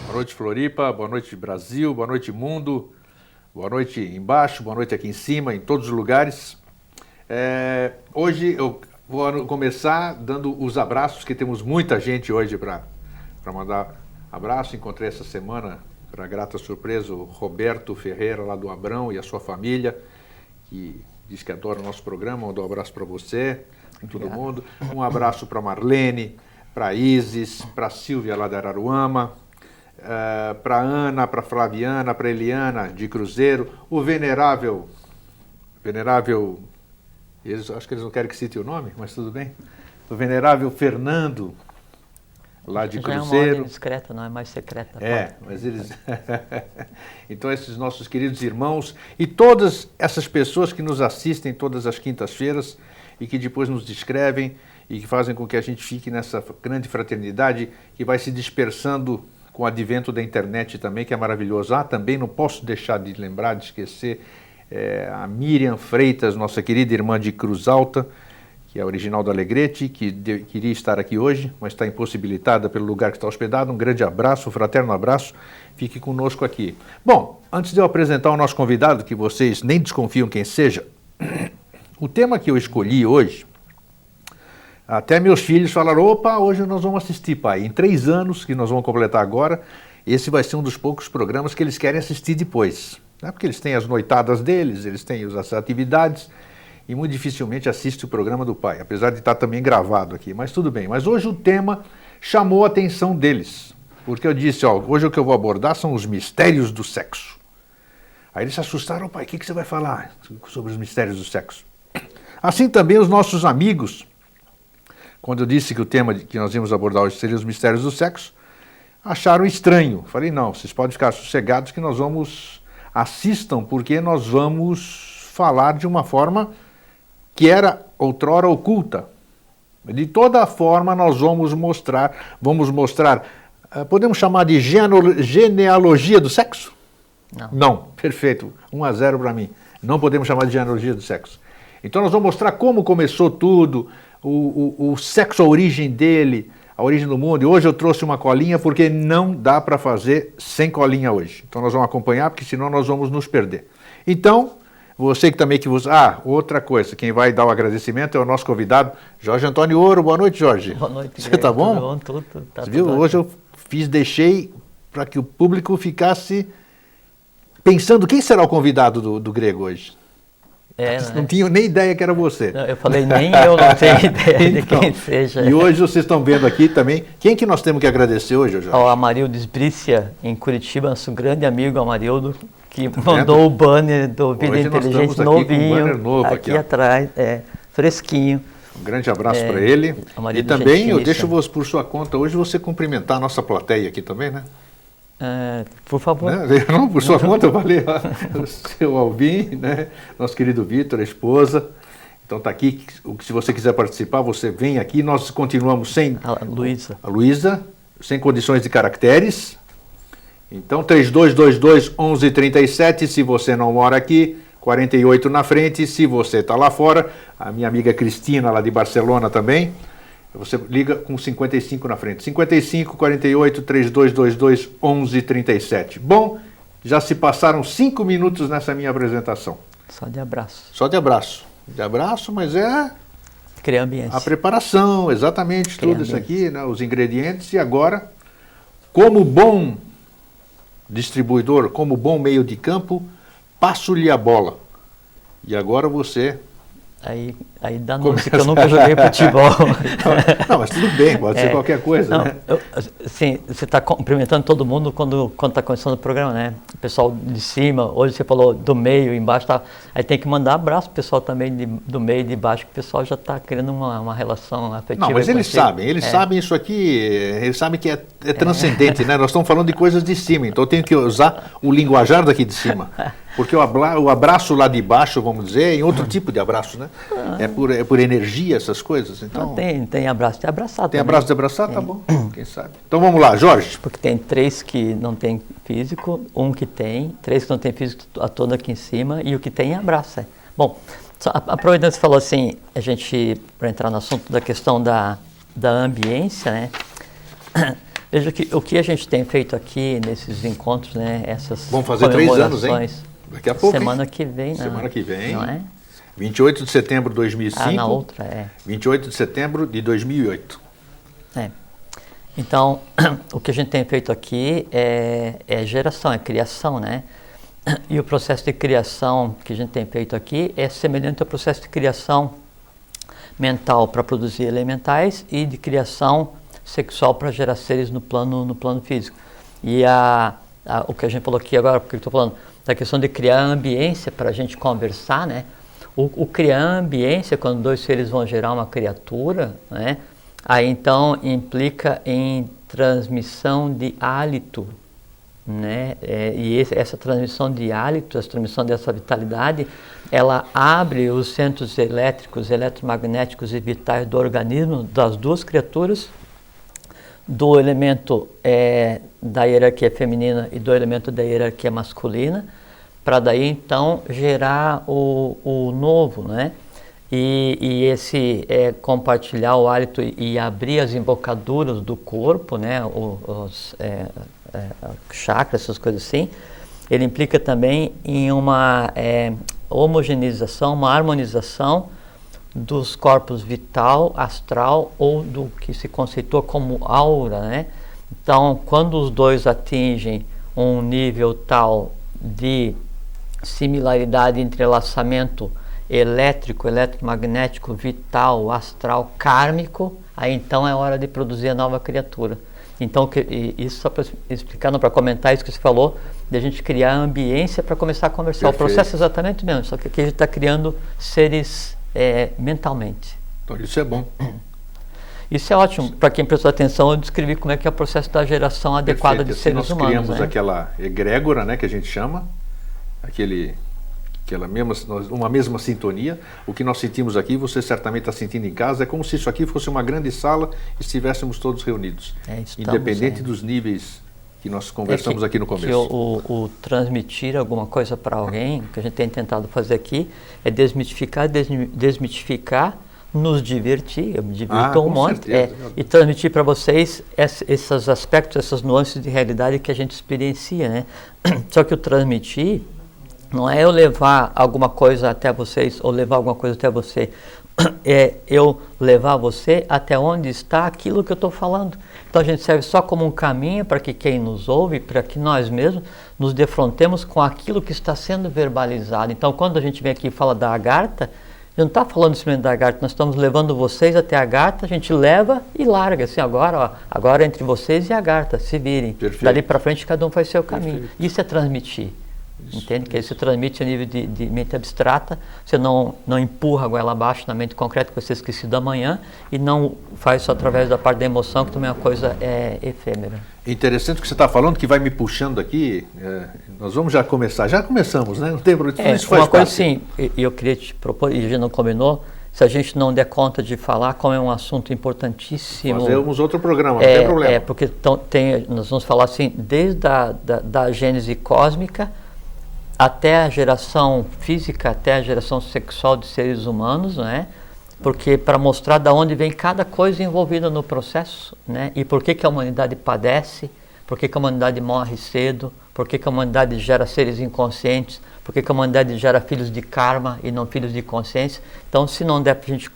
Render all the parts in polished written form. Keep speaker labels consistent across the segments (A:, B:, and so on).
A: Boa noite, Floripa, boa noite, Brasil, boa noite, mundo, boa noite embaixo, boa noite aqui em cima, em todos os lugares. Hoje eu vou começar dando os abraços, que temos muita gente hoje para mandar abraço. Encontrei essa semana, para grata surpresa, o Roberto Ferreira, lá do Abrão, e a sua família, que diz que adora o nosso programa. Mandou um abraço para você, com todo mundo. Um abraço para Marlene, para Isis, para Silvia, lá da Araruama, para Ana, para Flaviana, para Eliana, de Cruzeiro, o venerável, acho que eles não querem que cite o nome, mas tudo bem, o venerável Fernando, lá de Cruzeiro.
B: Já é uma ordem discreta, não é mais secreta.
A: Mas eles... Então, esses nossos queridos irmãos e todas essas pessoas que nos assistem todas as quintas-feiras e que depois nos descrevem e que fazem com que a gente fique nessa grande fraternidade que vai se dispersando com o advento da internet também, que é maravilhoso. Também não posso deixar de lembrar, de esquecer, a Miriam Freitas, nossa querida irmã de Cruz Alta, que é original do Alegrete, que queria estar aqui hoje, mas está impossibilitada pelo lugar que está hospedado. Um grande abraço, um fraterno abraço, fique conosco aqui. Bom, antes de eu apresentar o nosso convidado, que vocês nem desconfiam quem seja, o tema que eu escolhi hoje, até meus filhos falaram: opa, hoje nós vamos assistir, pai. Em 3 anos, que nós vamos completar agora, esse vai ser um dos poucos programas que eles querem assistir depois. Porque eles têm as noitadas deles, eles têm as atividades, e muito dificilmente assistem o programa do pai, apesar de estar também gravado aqui. Mas tudo bem. Mas hoje o tema chamou a atenção deles, porque eu disse: hoje o que eu vou abordar são os mistérios do sexo. Aí eles se assustaram: pai, o que você vai falar sobre os mistérios do sexo? Assim também os nossos amigos, quando eu disse que o tema que nós íamos abordar hoje seria os mistérios do sexo, acharam estranho. Falei: não, vocês podem ficar sossegados que nós assistam, porque nós vamos falar de uma forma que era outrora oculta. De toda forma nós vamos mostrar, podemos chamar de genealogia do sexo? Não, perfeito, 1-0 para mim. Não podemos chamar de genealogia do sexo. Então nós vamos mostrar como começou tudo, o sexo, a origem dele, a origem do mundo. E hoje eu trouxe uma colinha porque não dá para fazer sem colinha hoje. Então nós vamos acompanhar, porque senão nós vamos nos perder. Então, você que também outra coisa, quem vai dar o agradecimento é o nosso convidado, Jorge Antônio Ouro. Boa noite, Jorge.
B: Boa noite.
A: Você tá bom?
B: Tudo bom, tudo.
A: Você viu? Hoje eu deixei para que o público ficasse pensando quem será o convidado do Grego hoje. Não tinha nem ideia que era você.
B: Não, eu falei, nem eu não tenho ideia de quem seja.
A: E hoje vocês estão vendo aqui também. Quem que nós temos que agradecer hoje, Jorge?
B: Ao Amarildo Esbrícia, em Curitiba, nosso grande amigo Amarildo, que mandou o banner do Vida Inteligente novinho,
A: um banner novo
B: aqui atrás, fresquinho.
A: Um grande abraço para ele. E também eu deixo por sua conta hoje você cumprimentar a nossa plateia aqui também, né?
B: Por favor.
A: Não, por sua conta, valeu. O seu Alvin, né? Nosso querido Vitor, a esposa. Então está aqui. Se você quiser participar, você vem aqui. Nós continuamos sem...
B: A
A: Luísa, sem condições de caracteres. Então, 3222-1137, se você não mora aqui, 48 na frente, se você está lá fora. A minha amiga Cristina, lá de Barcelona também. Você liga com 55 na frente. 55, 48, 3222, 1137. Bom, já se passaram 5 minutos nessa minha apresentação.
B: Só de abraço.
A: Só de abraço. De abraço, mas
B: criar ambiente.
A: A preparação, exatamente, tudo isso aqui, né, os ingredientes. E agora, como bom distribuidor, como bom meio de campo, passo-lhe a bola. E agora você...
B: Aí dá notícia que eu nunca joguei futebol.
A: Não, mas tudo bem, pode ser qualquer coisa, né?
B: Sim, você está cumprimentando todo mundo quando está começando o programa, né? O pessoal de cima, hoje você falou do meio, embaixo, aí tem que mandar abraço pro pessoal também do meio e de baixo, que o pessoal já está criando uma relação afetiva.
A: Não, mas eles sabem isso aqui, eles sabem que é transcendente, né? Nós estamos falando de coisas de cima, então eu tenho que usar o linguajar daqui de cima. Porque o abraço lá de baixo, vamos dizer, é em outro tipo de abraço, né? É por energia, essas coisas. Então,
B: tem abraço de abraçar.
A: Tem abraço de abraçar? Tá bom, quem sabe. Então vamos lá, Jorge.
B: Porque tem 3 que não tem físico, 1 que tem, 3 que não tem físico, a toda aqui em cima, e o que tem abraça. Bom, aproveitando que você falou assim, para entrar no assunto da questão da ambiência, né? Veja que o que a gente tem feito aqui nesses encontros, né, essas
A: Vamos fazer 3 anos, hein?
B: comemorações,
A: Daqui a pouco,
B: semana
A: hein?
B: que vem, né?
A: Semana que vem.
B: Não é?
A: 28 de setembro de 2005.
B: Na outra, é.
A: 28 de setembro de 2008.
B: É. Então, o que a gente tem feito aqui é geração, é criação, né? E o processo de criação que a gente tem feito aqui é semelhante ao processo de criação mental para produzir elementais e de criação sexual para gerar seres no plano físico. E o que a gente falou aqui agora, porque eu estou falando da questão de criar ambiência para a gente conversar, né? O criar ambiência, quando 2 seres vão gerar uma criatura, né? Aí então implica em transmissão de hálito, né? Essa transmissão de hálito, essa transmissão dessa vitalidade, ela abre os centros elétricos, eletromagnéticos e vitais do organismo das 2 criaturas, do elemento da hierarquia feminina e do elemento da hierarquia masculina, para daí então gerar o novo, né? E esse compartilhar o hálito e abrir as embocaduras do corpo, né? Os chakras, essas coisas assim, ele implica também em uma homogeneização, uma harmonização dos corpos vital, astral ou do que se conceitua como aura, né? Então, quando os 2 atingem um nível tal de similaridade, entrelaçamento elétrico, eletromagnético, vital, astral, kármico, aí então é hora de produzir a nova criatura. Então, isso só para explicar, para comentar isso que você falou, de a gente criar a ambiência para começar a conversar.
A: Perfeito.
B: O processo é exatamente o mesmo, só que aqui a gente está criando seres mentalmente.
A: Então, isso é bom.
B: Isso é ótimo. Para quem prestou atenção, eu descrevi como é que é o processo da geração adequada de seres
A: nós
B: humanos.
A: Nós criamos
B: né?
A: aquela egrégora, né, que a gente chama, uma mesma sintonia. O que nós sentimos aqui, você certamente está sentindo em casa, é como se isso aqui fosse uma grande sala e estivéssemos todos reunidos. Independente dos níveis que nós conversamos aqui no começo.
B: O transmitir alguma coisa para alguém, que a gente tem tentado fazer aqui, é desmitificar, nos divertir, eu me divirto um monte, e transmitir para vocês esses aspectos, essas nuances de realidade que a gente experiencia, né? Só que o transmitir não é eu levar alguma coisa até vocês ou levar alguma coisa até você, é eu levar você até onde está aquilo que eu estou falando. Então a gente serve só como um caminho para que quem nos ouve, para que nós mesmos nos defrontemos com aquilo que está sendo verbalizado. Então quando a gente vem aqui e fala da Agartha, não está falando simplesmente da Agartha, nós estamos levando vocês até a Agartha, a gente leva e larga, assim, agora entre vocês e a Agartha, se virem.
A: Perfeito.
B: Dali para frente cada um faz seu caminho.
A: Perfeito.
B: Isso é transmitir. Entende? Que aí você transmite a nível de mente abstrata, você não empurra a goela abaixo na mente concreta que você esqueceu da manhã e não faz isso através da parte da emoção, que também é uma coisa efêmera.
A: Interessante o que você está falando, que vai me puxando aqui. Nós vamos já começar. Já começamos, né? Não tem problema. Isso faz
B: uma coisa
A: parte.
B: assim, e eu queria te propor, e a gente não combinou, se a gente não der conta de falar, como é um assunto importantíssimo.
A: Fazemos outro programa, não tem problema.
B: Porque nós vamos falar assim, desde da gênese cósmica até a geração física, até a geração sexual de seres humanos, né? Porque para mostrar de onde vem cada coisa envolvida no processo, né? E por que a humanidade padece, por que a humanidade morre cedo, por que a humanidade gera seres inconscientes, por que a humanidade gera filhos de karma e não filhos de consciência. Então, se não der para a gente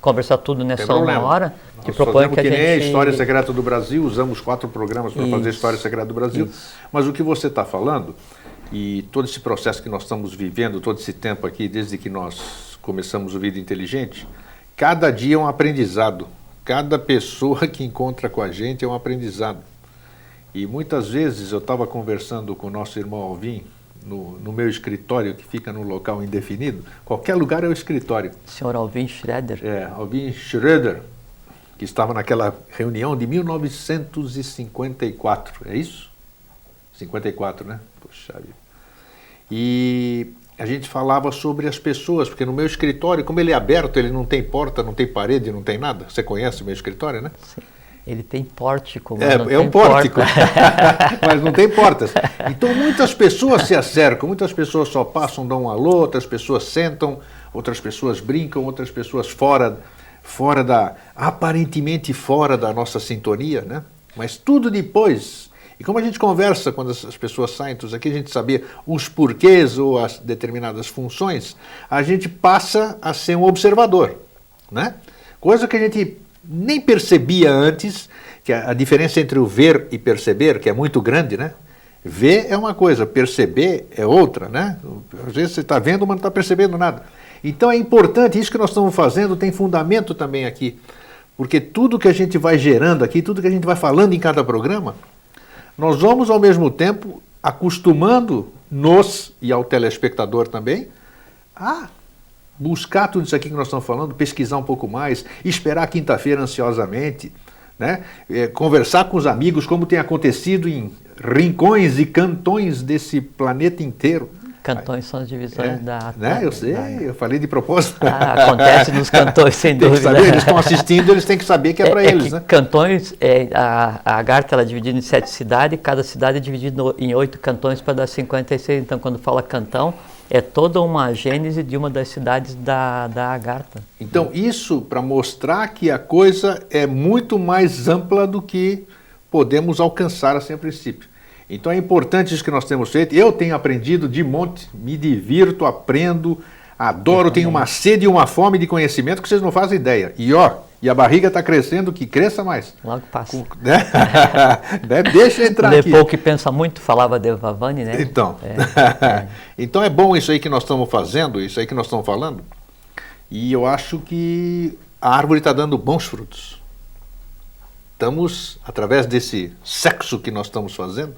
B: conversar tudo nessa uma hora, te proponho que a gente...
A: nem a História Secreta do Brasil, usamos 4 programas para fazer a História Secreta do Brasil, mas o que você está falando... E todo esse processo que nós estamos vivendo, todo esse tempo aqui, desde que nós começamos o Vida Inteligente, cada dia é um aprendizado. Cada pessoa que encontra com a gente é um aprendizado. E muitas vezes eu estava conversando com o nosso irmão Alvin, no meu escritório, que fica num local indefinido. Qualquer lugar é o escritório.
B: Senhor Alvin Schroeder.
A: Alvin Schroeder, que estava naquela reunião de 1954, é isso? 54, né? Poxa vida. E a gente falava sobre as pessoas, porque no meu escritório, como ele é aberto, ele não tem porta, não tem parede, não tem nada. Você conhece o meu escritório, né?
B: Sim. Ele tem pórtico, mas não tem
A: um pórtico, mas não tem portas. Então muitas pessoas se acercam, muitas pessoas só passam, dão um alô, outras pessoas sentam, outras pessoas brincam, outras pessoas aparentemente fora da nossa sintonia, né? Mas tudo depois. E como a gente conversa quando as pessoas saem, todos aqui, a gente saber os porquês ou as determinadas funções, a gente passa a ser um observador, né? Coisa que a gente nem percebia antes, que a diferença entre o ver e perceber, que é muito grande, né? Ver é uma coisa, perceber é outra, né? Às vezes você está vendo, mas não está percebendo nada. Então é importante, isso que nós estamos fazendo tem fundamento também aqui, porque tudo que a gente vai gerando aqui, tudo que a gente vai falando em cada programa, nós vamos ao mesmo tempo acostumando-nos, e ao telespectador também, a buscar tudo isso aqui que nós estamos falando, pesquisar um pouco mais, esperar quinta-feira ansiosamente, né? Conversar com os amigos, como tem acontecido em rincões e cantões desse planeta inteiro.
B: Cantões são as divisões da...
A: Né? Eu sei, eu falei de propósito.
B: Acontece nos cantões, sem dúvida.
A: Saber, eles estão assistindo, eles têm que saber que é para eles, né?
B: Cantões, a Agartha é dividida em 7 cidades, cada cidade é dividida em 8 cantões para dar 56. Então, quando fala cantão, é toda uma gênese de uma das cidades da Agartha.
A: Então, isso para mostrar que a coisa é muito mais ampla do que podemos alcançar assim a princípio. Então é importante isso que nós temos feito. Eu tenho aprendido de monte, me divirto, aprendo, adoro, tenho uma sede e uma fome de conhecimento que vocês não fazem ideia. E a barriga está crescendo, que cresça mais.
B: Logo passa.
A: Né? Deixa eu entrar aqui.
B: Leopoldo, que pensa muito, falava de Vavani, né?
A: Então, então é bom isso aí que nós estamos fazendo, isso aí que nós estamos falando. E eu acho que a árvore está dando bons frutos. Estamos, através desse sexo que nós estamos fazendo,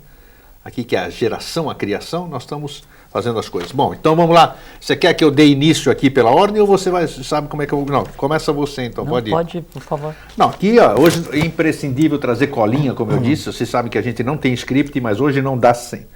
A: aqui que é a geração, a criação, nós estamos fazendo as coisas. Bom, então vamos lá. Você quer que eu dê início aqui pela ordem ou você sabe como é que eu... Não, começa você então,
B: Não,
A: pode ir.
B: Pode, por favor.
A: Não, aqui ó, hoje é imprescindível trazer colinha, como eu disse. Você sabe que a gente não tem script, mas hoje não dá sem.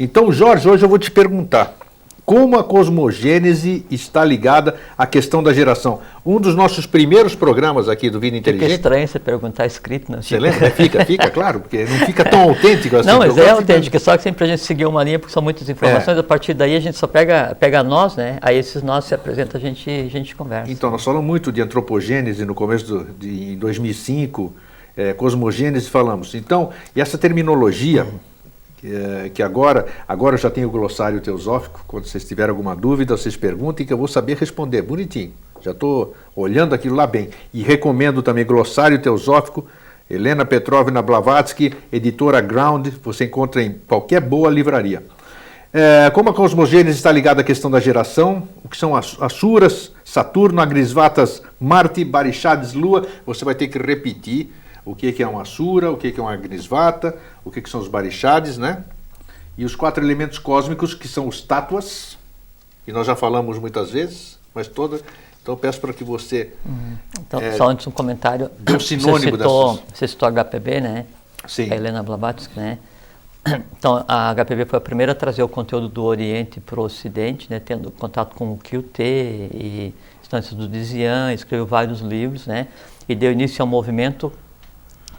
A: Então, Jorge, hoje eu vou te perguntar. Como a cosmogênese está ligada à questão da geração? Um dos nossos primeiros programas aqui do Vida Inteligente...
B: Fica estranho você perguntar escrito, né?
A: Você lembra? Fica, claro, porque não fica tão autêntico assim.
B: Não, mas é autêntico, só que sempre a gente seguir uma linha, porque são muitas informações, a partir daí a gente só pega nós, né? Aí esses nós se apresentam, a gente conversa.
A: Então, nós falamos muito de antropogênese no começo em 2005, cosmogênese falamos. Então, e essa terminologia... que agora eu já tenho o glossário teosófico, quando vocês tiverem alguma dúvida, vocês perguntem que eu vou saber responder, bonitinho. Já estou olhando aquilo lá bem. E recomendo também glossário teosófico, Helena Petrovna Blavatsky, editora Ground, você encontra em qualquer boa livraria. Como a cosmogênese está ligada à questão da geração, o que são as Asuras, Saturno, Agnisvatas, Marte, Barishads, Lua, você vai ter que repetir o que é uma Asura, o que é uma Agnisvata, o que são os Barishads, né? E os 4 elementos cósmicos, que são os Tattvas, que nós já falamos muitas vezes, mas Então eu peço para que você...
B: Então, só antes um comentário.
A: Deu sinônimo dessas...
B: Você citou a HPB, né?
A: Sim.
B: A Helena Blavatsky, né? Então, a HPB foi a primeira a trazer o conteúdo do Oriente para o Ocidente, né? Tendo contato com o QT e instâncias do Dizian, escreveu vários livros, né? E deu início a um movimento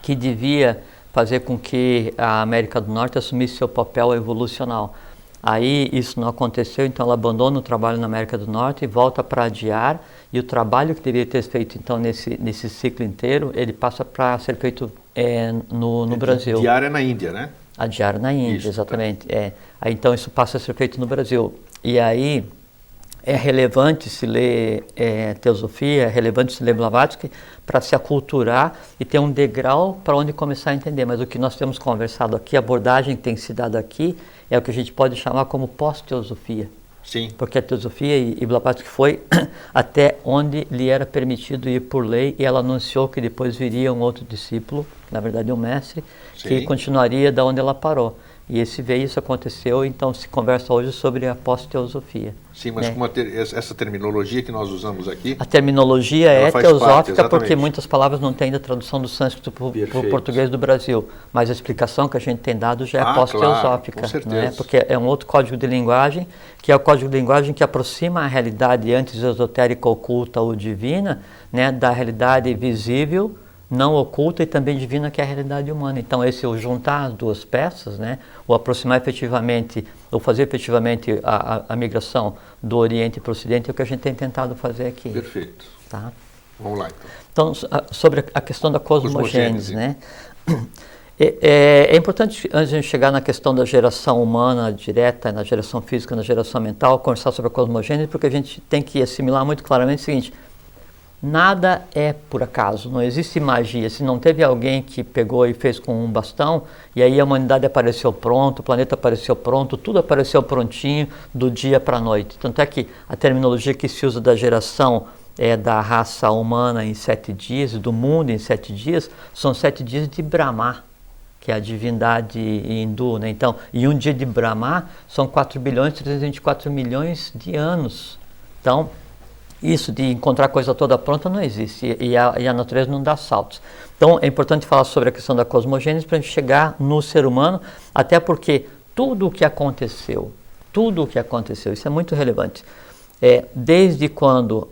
B: que devia fazer com que a América do Norte assumisse seu papel evolucional. Aí isso não aconteceu, então ela abandona o trabalho na América do Norte e volta para adiar, e o trabalho que deveria ter feito então nesse ciclo inteiro, ele passa para ser feito no Brasil.
A: Adiar é na Índia, né?
B: Adiar na Índia, isso, exatamente. Tá. Aí, então isso passa a ser feito no Brasil. E aí é relevante se ler teosofia, é relevante se ler Blavatsky para se aculturar e ter um degrau para onde começar a entender. Mas o que nós temos conversado aqui, a abordagem que tem se dado aqui, é o que a gente pode chamar como pós-teosofia.
A: Sim.
B: Porque a teosofia e Blavatsky foi até onde lhe era permitido ir por lei, e ela anunciou que depois viria um outro discípulo, na verdade um mestre, sim, que continuaria da onde ela parou. E isso aconteceu, então se conversa hoje sobre a pós-teosofia.
A: Sim, mas com essa terminologia que nós usamos aqui...
B: A terminologia é teosófica porque muitas palavras não têm ainda tradução do sânscrito para o português do Brasil. Mas a explicação que a gente tem dado já é pós-teosófica.
A: Claro, com certeza.
B: Né? Porque é um outro código de linguagem, que é o código de linguagem que aproxima a realidade antes esotérica, oculta ou divina, né, da realidade visível, não oculta e também divina, que é a realidade humana. Então, o juntar as duas peças, né, o aproximar efetivamente, ou fazer efetivamente a migração do Oriente para o Ocidente, é o que a gente tem tentado fazer aqui.
A: Perfeito.
B: Tá?
A: Vamos lá, então.
B: Então, sobre a questão da cosmogênese, né? É importante, antes de a gente chegar na questão da geração humana direta, na geração física, na geração mental, conversar sobre a cosmogênese, porque a gente tem que assimilar muito claramente o seguinte: nada é por acaso, não existe magia. Se não teve alguém que pegou e fez com um bastão, e aí a humanidade apareceu pronto, o planeta apareceu pronto, tudo apareceu prontinho do dia para a noite. Tanto é que a terminologia que se usa da geração da raça humana em 7 dias, do mundo em 7 dias, são 7 dias de Brahma, que é a divindade hindu, né? Então, e um dia de Brahma são 4.324.000.000 de anos. Então, isso de encontrar a coisa toda pronta não existe, e a natureza não dá saltos. Então, é importante falar sobre a questão da cosmogênese para a gente chegar no ser humano, até porque tudo o que aconteceu, isso é muito relevante, desde quando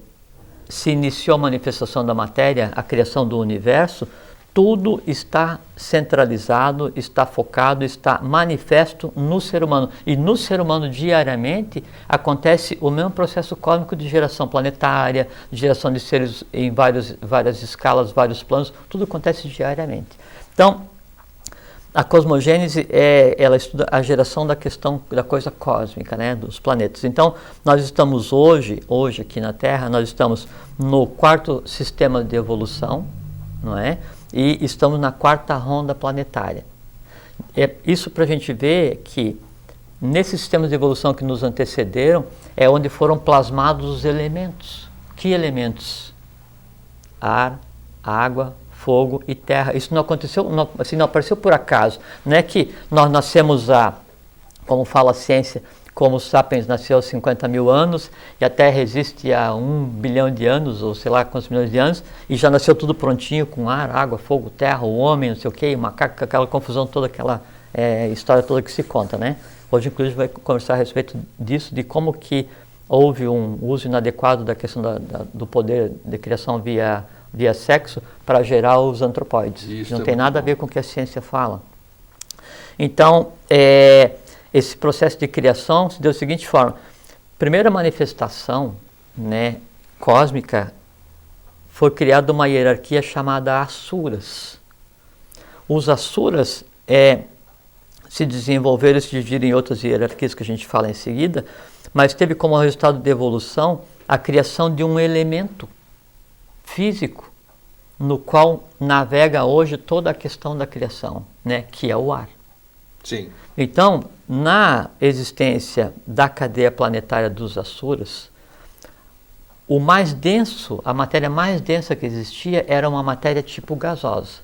B: se iniciou a manifestação da matéria, a criação do universo, tudo está centralizado, está focado, está manifesto no ser humano. E no ser humano, diariamente, acontece o mesmo processo cósmico de geração planetária, de geração de seres em várias escalas, vários planos, tudo acontece diariamente. Então, a cosmogênese, ela estuda a geração da questão da coisa cósmica, né, dos planetas. Então, nós estamos hoje aqui na Terra, nós estamos no 4º sistema de evolução, não é? E estamos na 4ª ronda planetária. Isso para a gente ver que nesses sistemas de evolução que nos antecederam é onde foram plasmados os elementos. Que elementos? Ar, água, fogo e terra. Isso não aconteceu, não apareceu por acaso. Não é que nós nascemos como fala a ciência, como o Sapiens nasceu há 50.000 anos e a Terra existe há 1 bilhão de anos, ou sei lá quantos milhões de anos, e já nasceu tudo prontinho com ar, água, fogo, terra, o homem, não sei o quê, o macaco, aquela confusão toda, aquela história toda que se conta, né? Hoje, inclusive, vai conversar a respeito disso, de como que houve um uso inadequado da questão do poder de criação via sexo para gerar os antropóides. Isso não tem nada a ver com o que a ciência fala. Então, esse processo de criação se deu da seguinte forma: primeira manifestação, né, cósmica, foi criada uma hierarquia chamada Asuras. Os Asuras se desenvolveram e se dividiram em outras hierarquias que a gente fala em seguida, mas teve como resultado de evolução a criação de um elemento físico no qual navega hoje toda a questão da criação, né, que é o ar.
A: Sim.
B: Então, na existência da cadeia planetária dos Asuras, o mais denso, a matéria mais densa que existia era uma matéria tipo gasosa.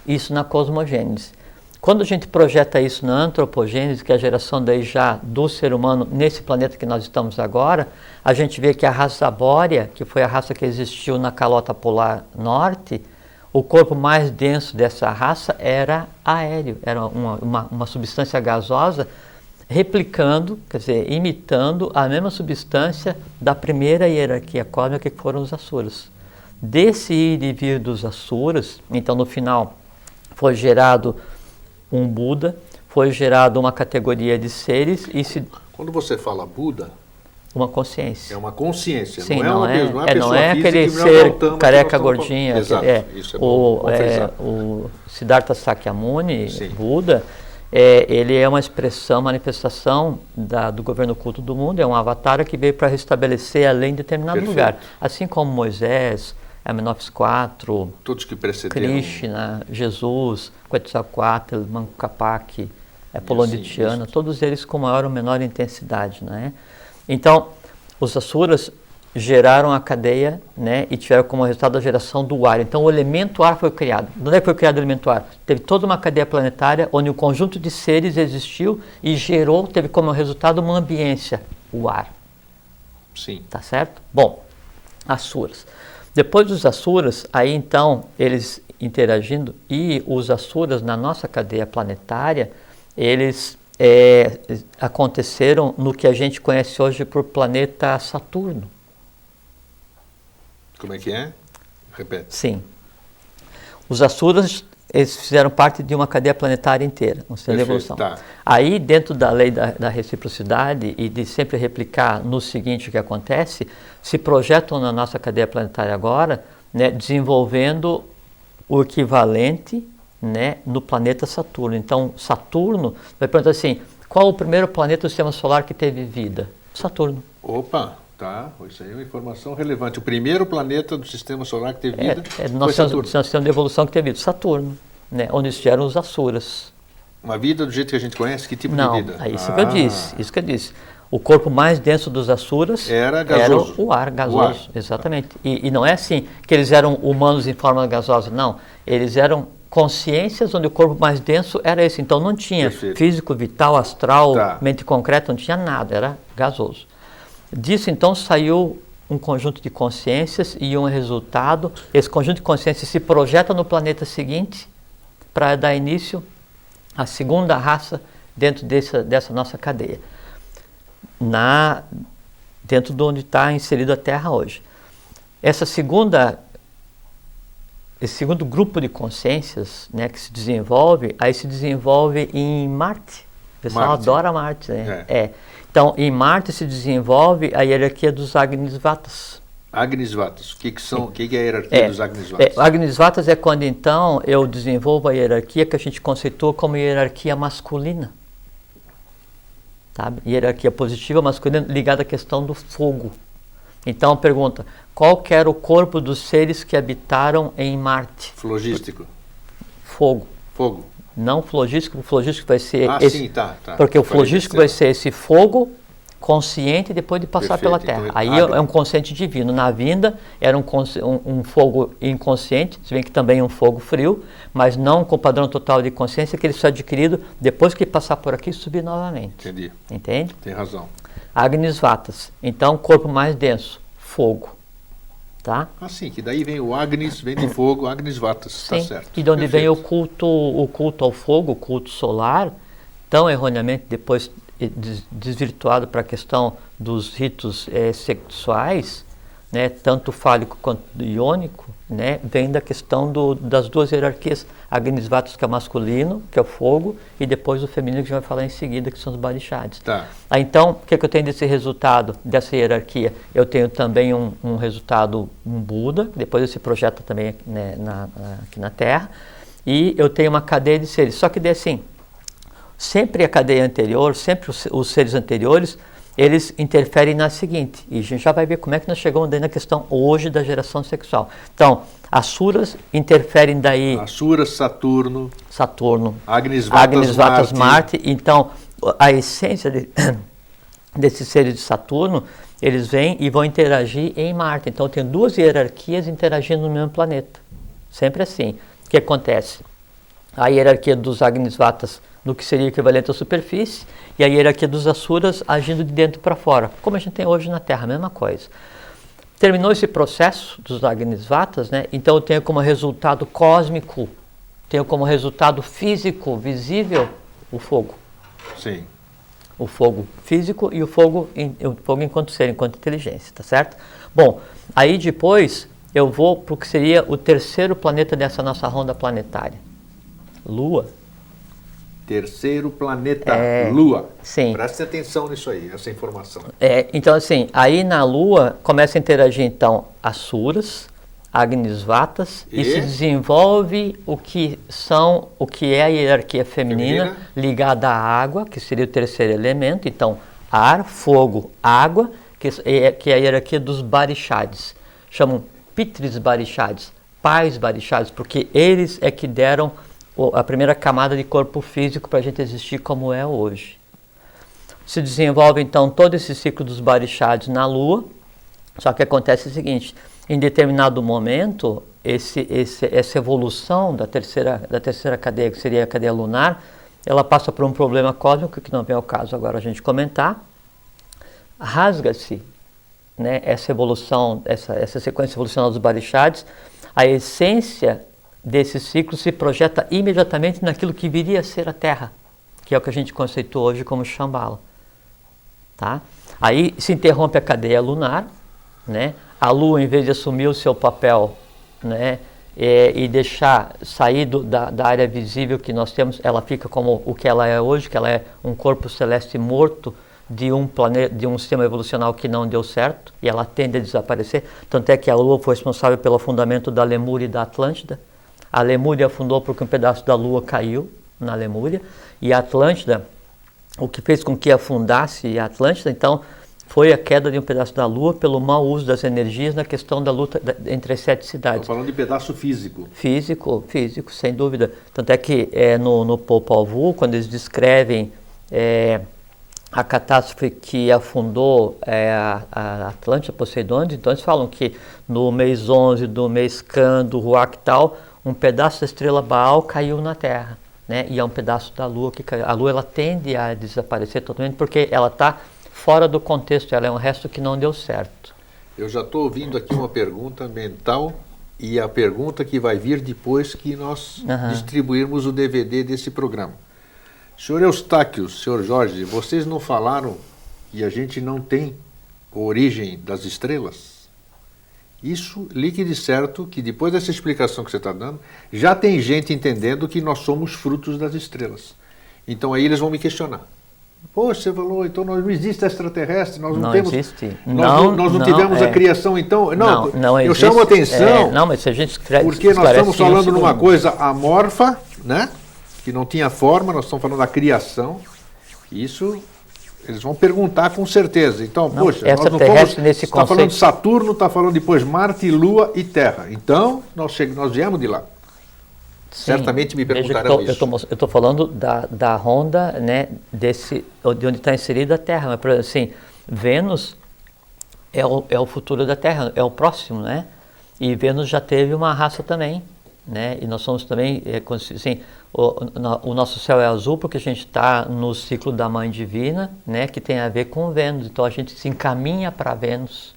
B: Isso na cosmogênese. Quando a gente projeta isso na antropogênese, que é a geração daí já do ser humano nesse planeta que nós estamos agora, a gente vê que a raça arbórea, que foi a raça que existiu na calota polar norte, o corpo mais denso dessa raça era aéreo, era uma substância gasosa replicando, quer dizer, imitando a mesma substância da primeira hierarquia cósmica que foram os Asuras. Desse ir e vir dos Asuras, então no final foi gerado um Buda, foi gerado uma categoria de seres e se...
A: Quando você fala Buda,
B: uma consciência.
A: é uma consciência,
B: sim,
A: não é uma pessoa
B: não é aquele ser careca gordinho.
A: Exato, isso é bom
B: o Siddhartha Sakyamuni,
A: sim,
B: Buda, ele é uma expressão, manifestação do governo oculto do mundo, é um avatar que veio para restabelecer a lei em determinado
A: perfeito
B: lugar. Assim como Moisés, Amenófis IV,
A: todos que precederam,
B: Krishna, Jesus, Quetzalcoatl, Manco Capac, Polônio de Tiana, todos eles com maior ou menor intensidade, não é? Então, os Asuras geraram a cadeia, né, e tiveram como resultado a geração do ar. Então, o elemento ar foi criado. De onde é que foi criado o elemento ar? Teve toda uma cadeia planetária onde um conjunto de seres existiu e teve como resultado uma ambiência, o ar.
A: Sim.
B: Tá certo? Bom, Asuras. Depois dos Asuras, aí então, eles interagindo, e os Asuras na nossa cadeia planetária, eles aconteceram no que a gente conhece hoje por planeta Saturno.
A: Como é que é? Repete.
B: Sim. Os Asuras, eles fizeram parte de uma cadeia planetária inteira, um sistema de evolução.
A: Tá.
B: Aí, dentro da lei da reciprocidade e de sempre replicar no seguinte o que acontece, se projetam na nossa cadeia planetária agora, né, desenvolvendo o equivalente né, no planeta Saturno. Então, Saturno, vai perguntar assim, qual o primeiro planeta do sistema solar que teve vida? Saturno.
A: Opa, tá, isso aí é uma informação relevante. O primeiro planeta do sistema solar que teve vida
B: nós temos um sistema de evolução que teve vida, Saturno, né, onde estiveram os Asuras.
A: Uma vida do jeito que a gente conhece, que tipo de vida?
B: Não, isso que eu disse. O corpo mais denso dos Asuras
A: era
B: o ar gasoso, exatamente. E não é assim que eles eram humanos em forma gasosa, não. Eles eram consciências onde o corpo mais denso era esse. Então não tinha físico, vital, astral, mente concreta, não tinha nada, era gasoso. Disso então saiu um conjunto de consciências e um resultado. Esse conjunto de consciências se projeta no planeta seguinte para dar início à segunda raça dentro dessa nossa cadeia. Dentro de onde está inserida a Terra hoje. Esse segundo grupo de consciências, né, que se desenvolve em Marte. O pessoal adora Marte, né? Então, em Marte se desenvolve a hierarquia dos Agnisvatas.
A: Agnisvatas, o que é a hierarquia dos Agnisvatas?
B: Agnisvatas é quando então eu desenvolvo a hierarquia que a gente conceitua como hierarquia masculina. Sabe? Hierarquia positiva masculina ligada à questão do fogo. Então pergunta, qual que era o corpo dos seres que habitaram em Marte?
A: Flogístico.
B: Fogo.
A: Fogo.
B: Não flogístico, o flogístico vai ser
A: sim, tá.
B: Porque o flogístico vai ser esse fogo consciente depois de passar pela Terra. Então, aí é um consciente divino. Na vinda era um fogo inconsciente, se bem que também é um fogo frio, mas não com padrão total de consciência, que ele só é adquirido depois que passar por aqui e subir novamente.
A: Entendi.
B: Entende?
A: Tem razão.
B: Agnisvatas. Então, corpo mais denso, fogo. Tá?
A: Sim, que daí vem o Agnis, vem do fogo, Agnisvatas, tá certo.
B: E de onde vem o culto ao fogo, o culto solar, tão erroneamente depois desvirtuado para a questão dos ritos sexuais, né, tanto fálico quanto iônico, né, vem da questão das duas hierarquias, Agnisvatas, que é masculino, que é o fogo, e depois o feminino, que a gente vai falar em seguida, que são os Barixades.
A: Tá.
B: Então, o que eu tenho desse resultado, dessa hierarquia? Eu tenho também um resultado, um Buda, depois esse projeta também, né, aqui na Terra, e eu tenho uma cadeia de seres, só que assim, sempre a cadeia anterior, sempre os seres anteriores, eles interferem na seguinte, e a gente já vai ver como é que nós chegamos daí na questão hoje da geração sexual. Então, Asuras interferem daí...
A: Asuras, Saturno,
B: Agnisvatas, Marte. Então, a essência desses seres de Saturno, eles vêm e vão interagir em Marte. Então, tem duas hierarquias interagindo no mesmo planeta. Sempre assim. O que acontece? A hierarquia dos Agnisvatas no que seria equivalente à superfície, e a hierarquia dos Asuras agindo de dentro para fora, como a gente tem hoje na Terra, a mesma coisa. Terminou esse processo dos Agnisvatas, né? Então eu tenho como resultado cósmico, tenho como resultado físico, visível, o fogo.
A: Sim.
B: O fogo físico e o fogo enquanto ser, enquanto inteligência, tá certo? Bom, aí depois eu vou para o que seria o terceiro planeta dessa nossa ronda planetária, Lua.
A: Terceiro planeta, Lua.
B: Sim.
A: Preste atenção nisso aí, essa informação.
B: Então assim, aí na Lua começa a interagir então Asuras, Agnisvatas e se desenvolve o que é a hierarquia feminina ligada à água, que seria o terceiro elemento. Então, ar, fogo, água, que é a hierarquia dos Barixades. Chamam Pitris Barixades, pais Barixades, porque eles é que deram a primeira camada de corpo físico para a gente existir como é hoje. Se desenvolve então todo esse ciclo dos Barixades na Lua, só que acontece o seguinte, em determinado momento, essa evolução da terceira cadeia, que seria a cadeia lunar, ela passa por um problema cósmico, que não vem ao caso agora a gente comentar, rasga-se, né, essa evolução, essa sequência evolucional dos Barixades, a essência desse ciclo se projeta imediatamente naquilo que viria a ser a Terra, que é o que a gente conceitua hoje como Shambhala. Tá? Aí se interrompe a cadeia lunar, né? A Lua, em vez de assumir o seu papel, né, e deixar sair da área visível que nós temos, ela fica como o que ela é hoje, que ela é um corpo celeste morto de um sistema evolucional que não deu certo, e ela tende a desaparecer. Tanto é que a Lua foi responsável pelo fundamento da Lemúria e da Atlântida. A Lemúria afundou porque um pedaço da Lua caiu na Lemúria. E a Atlântida, o que fez com que afundasse a Atlântida, então, foi a queda de um pedaço da Lua pelo mau uso das energias na questão da luta entre as 7 cidades.
A: Estou falando de pedaço físico.
B: Físico, sem dúvida. Tanto é que no Popol Vuh, quando eles descrevem a catástrofe que afundou a Atlântida, Poseidônia, então eles falam que no mês 11 do mês Can, do Ruach tal, um pedaço da estrela Baal caiu na Terra. Né? E é um pedaço da Lua que caiu. A Lua ela tende a desaparecer totalmente porque ela está fora do contexto, ela é um resto que não deu certo.
A: Eu já estou ouvindo aqui uma pergunta mental e a pergunta que vai vir depois que nós distribuirmos o DVD desse programa. Senhor Eustáquio, senhor Jorge, vocês não falaram que a gente não tem origem das estrelas? Isso, ligue de certo que depois dessa explicação que você está dando, já tem gente entendendo que nós somos frutos das estrelas. Então aí eles vão me questionar. Poxa, você falou, então não existe extraterrestre, nós não temos.
B: Existe.
A: Nós não tivemos a criação, então. Não eu
B: existe,
A: chamo a atenção.
B: Não, mas se a gente
A: porque nós estamos falando numa coisa amorfa, né? Que não tinha forma, nós estamos falando da criação. Isso eles vão perguntar com certeza. Então, poxa, nós não fomos. Você está falando de Saturno, está falando depois Marte, Lua e Terra. Então, nós viemos de lá. Sim, certamente me perguntarão isso.
B: Eu estou falando da ronda, né, de onde está inserida a Terra. Mas, por exemplo, assim, Vênus é o futuro da Terra, é o próximo, né? E Vênus já teve uma raça também, né? E nós somos também, assim, o nosso céu é azul porque a gente está no ciclo da Mãe Divina, né? Que tem a ver com Vênus. Então a gente se encaminha para Vênus.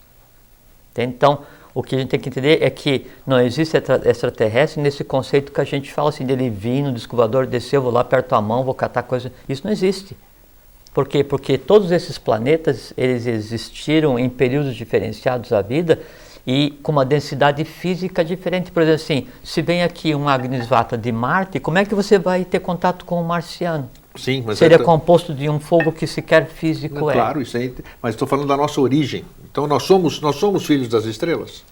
B: Então, o que a gente tem que entender é que não existe extraterrestre nesse conceito que a gente fala assim, dele vir no disco voador, descer, eu vou lá, aperto a mão, vou catar coisa. Isso não existe. Por quê? Porque todos esses planetas, eles existiram em períodos diferenciados da vida e com uma densidade física diferente. Por exemplo, assim, se vem aqui um Agnis Vata de Marte, como é que você vai ter contato com o marciano?
A: Sim, mas
B: seria composto de um fogo que sequer físico
A: Claro, isso aí, mas estou falando da nossa origem. Então nós somos filhos das estrelas?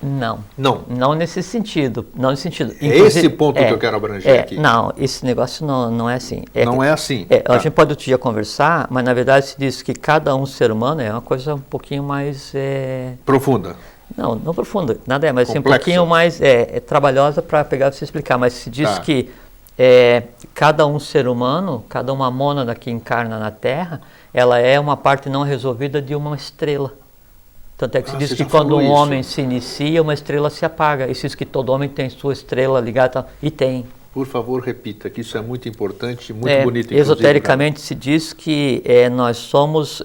A: Não
B: nesse sentido. Não nesse sentido.
A: É esse ponto que eu quero abranger aqui.
B: Não, esse negócio não é assim.
A: Não é assim.
B: A gente pode outro dia conversar, mas na verdade se diz que cada ser humano é uma coisa um pouquinho mais...
A: profunda.
B: Não profunda, nada mas assim, um pouquinho mais trabalhosa para pegar e se explicar. Mas se diz que cada ser humano, cada uma mônada que encarna na Terra, ela é uma parte não resolvida de uma estrela. Tanto é que se diz que quando um homem se inicia, uma estrela se apaga. E se diz que todo homem tem sua estrela ligada, e tem.
A: Por favor, repita, que isso é muito importante, muito bonito.
B: Esotericamente se diz que nós somos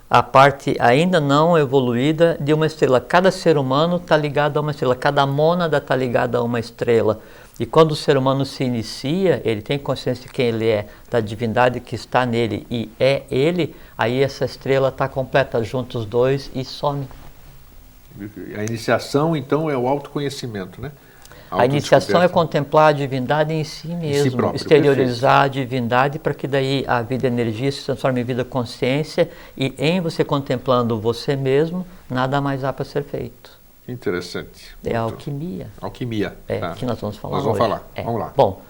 B: a parte ainda não evoluída de uma estrela. Cada ser humano está ligado a uma estrela, cada mônada está ligada a uma estrela. E quando o ser humano se inicia, ele tem consciência de quem ele é, da divindade que está nele e é ele, aí essa estrela está completa, junta os dois e some.
A: A iniciação, então, é o autoconhecimento, né?
B: A iniciação é contemplar a divindade em si mesmo,
A: si próprio,
B: exteriorizar a divindade para que daí a vida energia se transforme em vida consciência e em você contemplando você mesmo, nada mais há para ser feito.
A: Interessante.
B: É a alquimia.
A: Alquimia.
B: Que nós vamos falar
A: hoje. Nós vamos falar. Vamos lá.
B: Bom,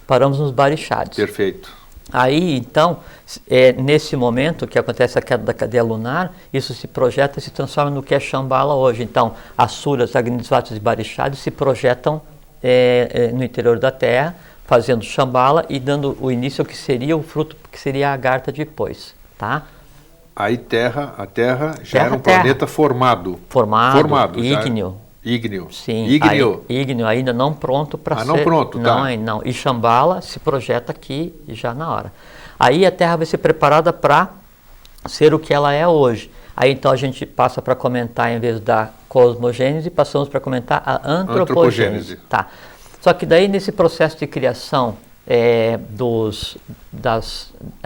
B: paramos nos Barishads.
A: Perfeito.
B: Aí, então, nesse momento que acontece a queda da cadeia lunar, isso se projeta e se transforma no que é Shambhala hoje. Então, Asuras, Agnisvatas e Barishads se projetam no interior da Terra, fazendo Shambhala e dando o início ao que seria o fruto, que seria a Agartha depois, tá?
A: Aí a Terra já era um planeta formado.
B: ígneo.
A: Ígneo.
B: Sim,
A: ígneo.
B: Ígneo ainda não pronto para ser.
A: Não pronto, tá.
B: Não. E Shambhala se projeta aqui já na hora. Aí a Terra vai ser preparada para ser o que ela é hoje. Aí então a gente passa para comentar, em vez da cosmogênese, passamos para comentar a antropogênese. Tá. Só que daí nesse processo de criação das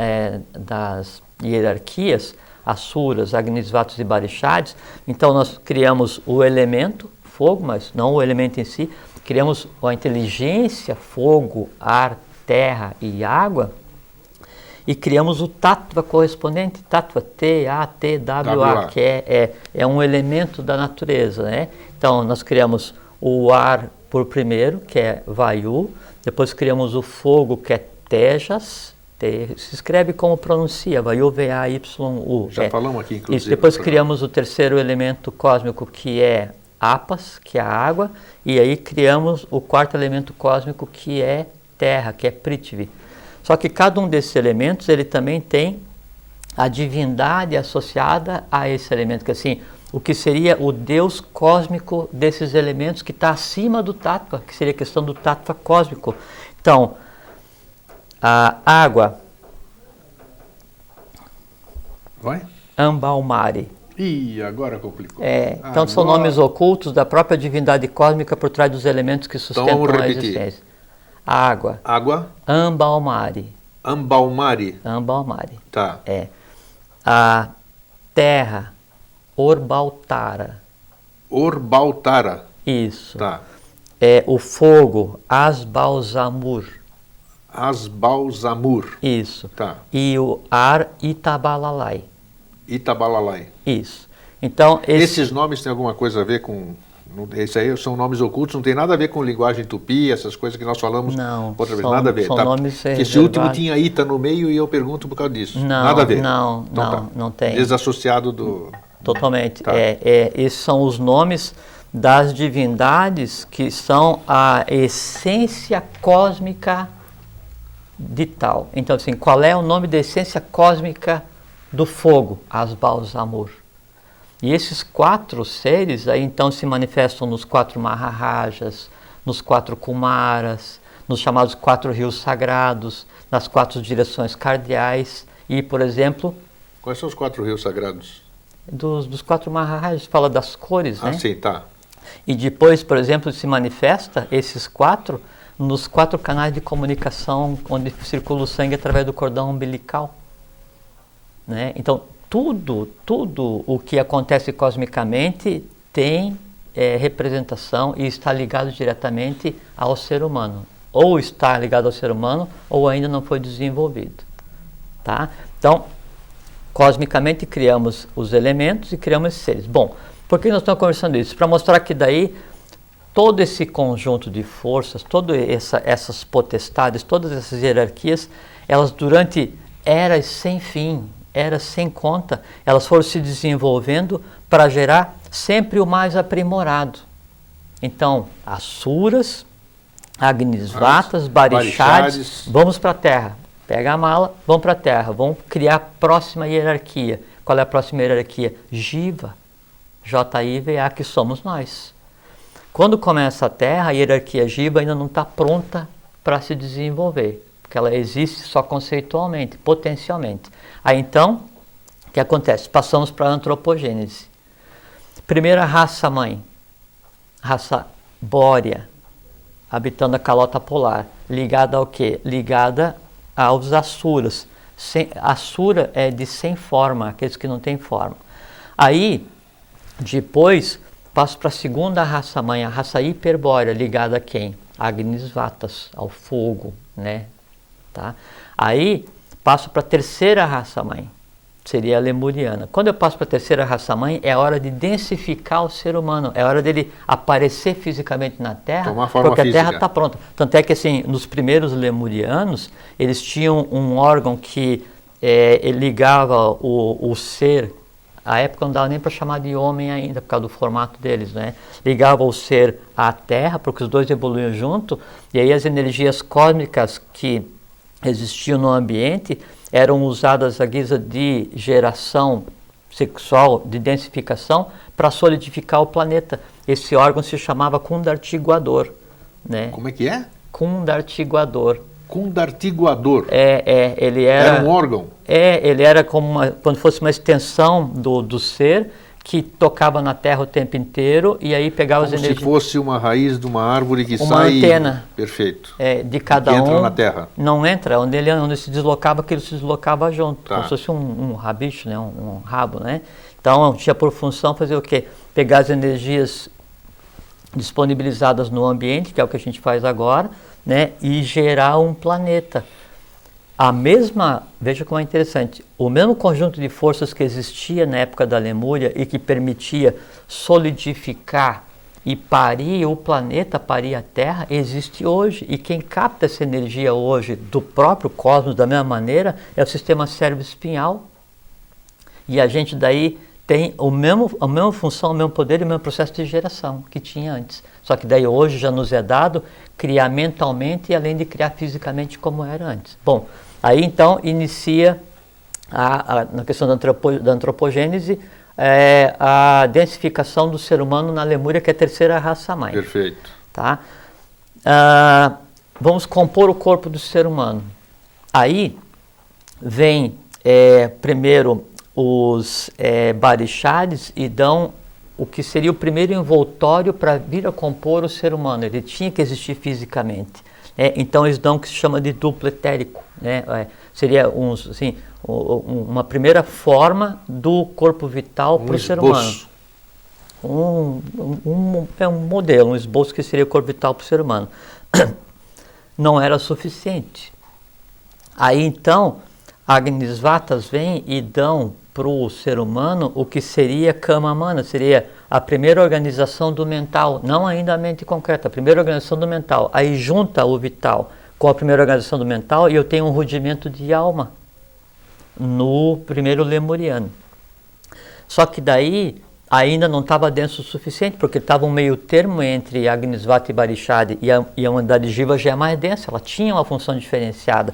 B: hierarquias, Asuras, Agnisvatas e Barishads, então nós criamos o elemento fogo, mas não o elemento em si, criamos a inteligência, fogo, ar, terra e água, e criamos o Tattva correspondente, Tattva T-A-T-W-A, que é um elemento da natureza, né? Então nós criamos o ar por primeiro, que é Vayu, depois criamos o fogo, que é Tejas, se escreve como pronuncia, Vayu, V-A-Y-U.
A: Já falamos aqui, inclusive.
B: Isso, depois criamos o terceiro elemento cósmico, que é Apas, que é a água, e aí criamos o quarto elemento cósmico, que é terra, que é Prithvi. Só que cada um desses elementos, ele também tem a divindade associada a esse elemento, que assim, o que seria o Deus cósmico desses elementos, que está acima do Tattva, que seria a questão do Tattva cósmico. Então, a água,
A: Vai?
B: Ambaumari.
A: Ih, agora complicou.
B: Então são nomes ocultos da própria divindade cósmica por trás dos elementos que sustentam
A: vamos
B: a
A: repetir.
B: existência. Água.
A: Água.
B: Ambaumari.
A: Ambaumari.
B: Ambaumari.
A: Tá.
B: A terra. Orbaltara.
A: Orbaltara.
B: Isso.
A: Tá.
B: O fogo. Asbalsamur.
A: Asbalsamur.
B: Isso.
A: Tá.
B: E o ar. Itabalalai.
A: Itabalalai.
B: Isso. Então,
A: esses nomes têm alguma coisa a ver com... Esses aí são nomes ocultos, não tem nada a ver com linguagem tupi, essas coisas que nós falamos outra vez, nada a ver.
B: São nomes
A: que esse último tinha Ita no meio e eu pergunto por causa disso. Nada a ver.
B: Não tem.
A: Desassociado do...
B: Totalmente.
A: Tá.
B: Esses são os nomes das divindades que são a essência cósmica de tal. Então, assim, qual é o nome da essência cósmica do fogo? Asbalsamur. E esses 4 seres aí então se manifestam nos 4 Maharajas, nos 4 Kumaras, nos chamados 4 rios sagrados, nas 4 direções cardeais e, por exemplo...
A: Quais são os 4 rios sagrados?
B: Dos 4 Maharajas, fala das cores, né?
A: Ah, sim, tá.
B: E depois, por exemplo, se manifesta esses 4 nos 4 canais de comunicação onde circula o sangue através do cordão umbilical, né? Então, tudo o que acontece cosmicamente tem representação e está ligado diretamente ao ser humano. Ou está ligado ao ser humano, ou ainda não foi desenvolvido. Tá? Então, cosmicamente criamos os elementos e criamos esses seres. Bom, por que nós estamos conversando isso? Para mostrar que daí, todo esse conjunto de forças, todas essas potestades, todas essas hierarquias, elas durante eras sem fim, eras sem conta, elas foram se desenvolvendo para gerar sempre o mais aprimorado. Então, Asuras, Agnisvatas, Barishads, vamos para a Terra. Pega a mala, vamos para a Terra, vamos criar a próxima hierarquia. Qual é a próxima hierarquia? Jiva, J-I-V-A, que somos nós. Quando começa a Terra, a hierarquia Jiva ainda não está pronta para se desenvolver, porque ela existe só conceitualmente, potencialmente. Aí então, o que acontece? Passamos para a antropogênese. Primeira raça mãe, raça bórea, habitando a calota polar, ligada ao quê? Ligada aos Asuras. Asura é de sem forma, aqueles que não têm forma. Aí, depois, passo para a segunda raça mãe, a raça hiperbórea, ligada a quem? Agnisvatas, ao fogo, né? Tá? Aí, passo para a terceira raça-mãe, seria a lemuriana. Quando eu passo para a terceira raça-mãe, é hora de densificar o ser humano, é hora dele aparecer fisicamente na Terra, porque a Terra está pronta. Tanto é que, assim, nos primeiros lemurianos, eles tinham um órgão que ligava o ser, à época não dava nem para chamar de homem ainda, por causa do formato deles, né? Ligava o ser à Terra, porque os dois evoluíam junto, e aí as energias cósmicas que existiam no ambiente eram usadas à guisa de geração sexual, de densificação, para solidificar o planeta. Esse órgão se chamava Kundartiguador, né?
A: Como é que é?
B: Kundartiguador.
A: Kundartiguador.
B: Ele era
A: um órgão?
B: Ele era como quando fosse uma extensão do ser, que tocava na Terra o tempo inteiro e aí pegava
A: como
B: as energias.
A: Se fosse uma raiz de uma árvore que
B: uma
A: sai...
B: antena.
A: Perfeito.
B: De cada
A: que
B: um.
A: entra na Terra.
B: Não entra, onde se deslocava, aquilo se deslocava junto.
A: Tá.
B: Como se fosse um rabicho, né? um rabo, né? Então tinha por função fazer o quê? Pegar as energias disponibilizadas no ambiente, que é o que a gente faz agora, né? E gerar um planeta. Veja como é interessante, o mesmo conjunto de forças que existia na época da Lemúria e que permitia solidificar e parir o planeta, parir a Terra, existe hoje. E quem capta essa energia hoje do próprio cosmos da mesma maneira é o sistema cérebro-espinhal. E a gente daí tem a mesma função, o mesmo poder e o mesmo processo de geração que tinha antes. Só que daí hoje já nos é dado criar mentalmente e além de criar fisicamente como era antes. Bom, aí então inicia na questão da antropogênese, a densificação do ser humano na Lemúria, que é a terceira raça mãe.
A: Perfeito.
B: Tá? Vamos compor o corpo do ser humano. Aí vem primeiro os barixares e dão o que seria o primeiro envoltório para vir a compor o ser humano. Ele tinha que existir fisicamente. Então eles dão o que se chama de duplo etérico. Seria assim, uma primeira forma do corpo vital para o ser humano. Um modelo, um esboço que seria o corpo vital para o ser humano. Não era suficiente. Aí então, Agnisvatas vêm e dão para o ser humano o que seria Kamamana, seria a primeira organização do mental, não ainda a mente concreta, a primeira organização do mental. Aí junta o vital com a primeira organização do mental e eu tenho um rudimento de alma no primeiro lemuriano. Só que daí ainda não estava denso o suficiente, porque estava um meio termo entre Agnisvata e Barishadi, e a humanidade Jiva já é mais densa, ela tinha uma função diferenciada.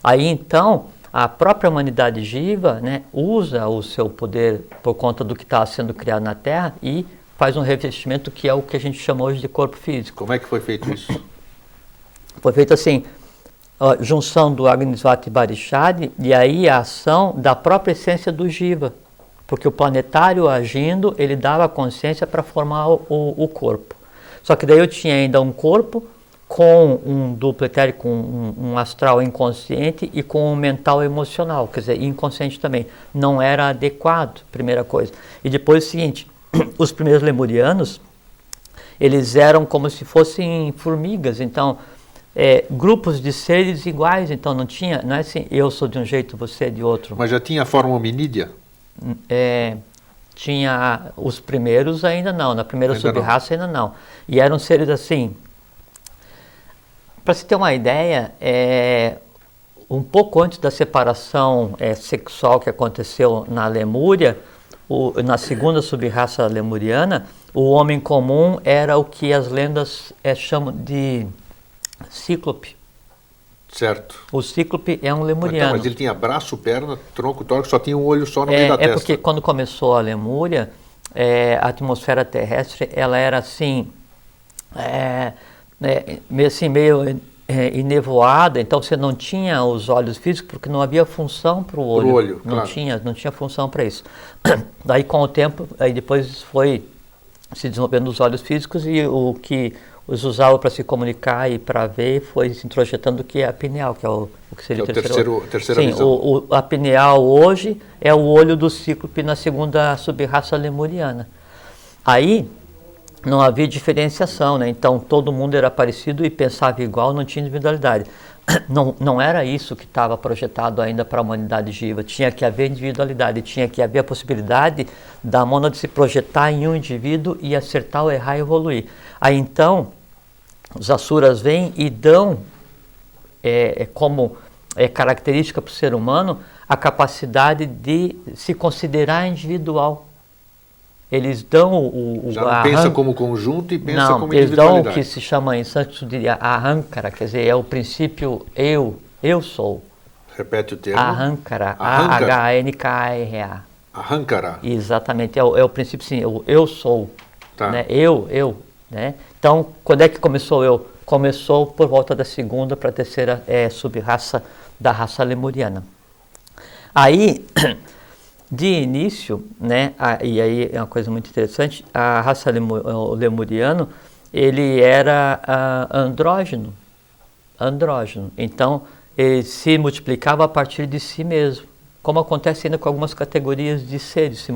B: Aí então a própria humanidade Jiva, usa o seu poder por conta do que está sendo criado na Terra e faz um revestimento que é o que a gente chama hoje de corpo físico.
A: Como é que foi feito isso?
B: Foi feito assim, a junção do Agnisvata e Barishadi, e aí a ação da própria essência do Jiva, porque o planetário agindo, ele dava consciência para formar o corpo. Só que daí eu tinha ainda um corpo com um duplo etérico, um astral inconsciente e com um mental emocional, quer dizer, inconsciente também. Não era adequado, primeira coisa. E depois o seguinte, os primeiros lemurianos, eles eram como se fossem formigas, então, grupos de seres iguais, então não é assim, eu sou de um jeito, você é de outro.
A: Mas já tinha a forma hominídea?
B: Tinha os primeiros ainda não, na primeira sub-raça ainda não. E eram seres assim. Para se ter uma ideia, um pouco antes da separação sexual que aconteceu na Lemúria, na segunda sub-raça lemuriana, o homem comum era o que as lendas chamam de cíclope.
A: Certo.
B: O cíclope é um lemuriano.
A: Mas ele tinha braço, perna, tronco, tórax, só tinha um olho só no meio da testa.
B: É porque quando começou a Lemúria, a atmosfera terrestre, ela era assim, meio enevoada, então você não tinha os olhos físicos porque não havia função para o olho. Não tinha função para isso. Daí com o tempo, aí depois foi se desenvolvendo os olhos físicos e o que os usavam para se comunicar e para ver foi se introjetando o que é a pineal, que é o que seria o
A: terceira visão.
B: A pineal hoje é o olho do cíclope na segunda sub-raça lemuriana. Aí não havia diferenciação, então todo mundo era parecido e pensava igual, não tinha individualidade. Não era isso que estava projetado ainda para a humanidade Jiva, tinha que haver individualidade, tinha que haver a possibilidade da mônada se projetar em um indivíduo e acertar ou errar e evoluir. Aí então, os Asuras vêm e dão como característica para o ser humano a capacidade de se considerar individual. Eles dão
A: já não pensa como conjunto e pensa como individualidade.
B: Eles dão o que se chama em sânscrito de ahankara, quer dizer, é o princípio eu sou.
A: Repete o termo.
B: Ahankara, A-H-N-K-A-R-A.
A: Ahankara.
B: Exatamente, é o princípio sim, eu sou.
A: Tá.
B: Eu. Então, quando é que começou eu? Começou por volta da segunda para a terceira sub-raça da raça lemuriana. Aí, de início, e aí é uma coisa muito interessante, a raça lemuriano, ele era andrógeno. Então, ele se multiplicava a partir de si mesmo, como acontece ainda com algumas categorias de seres,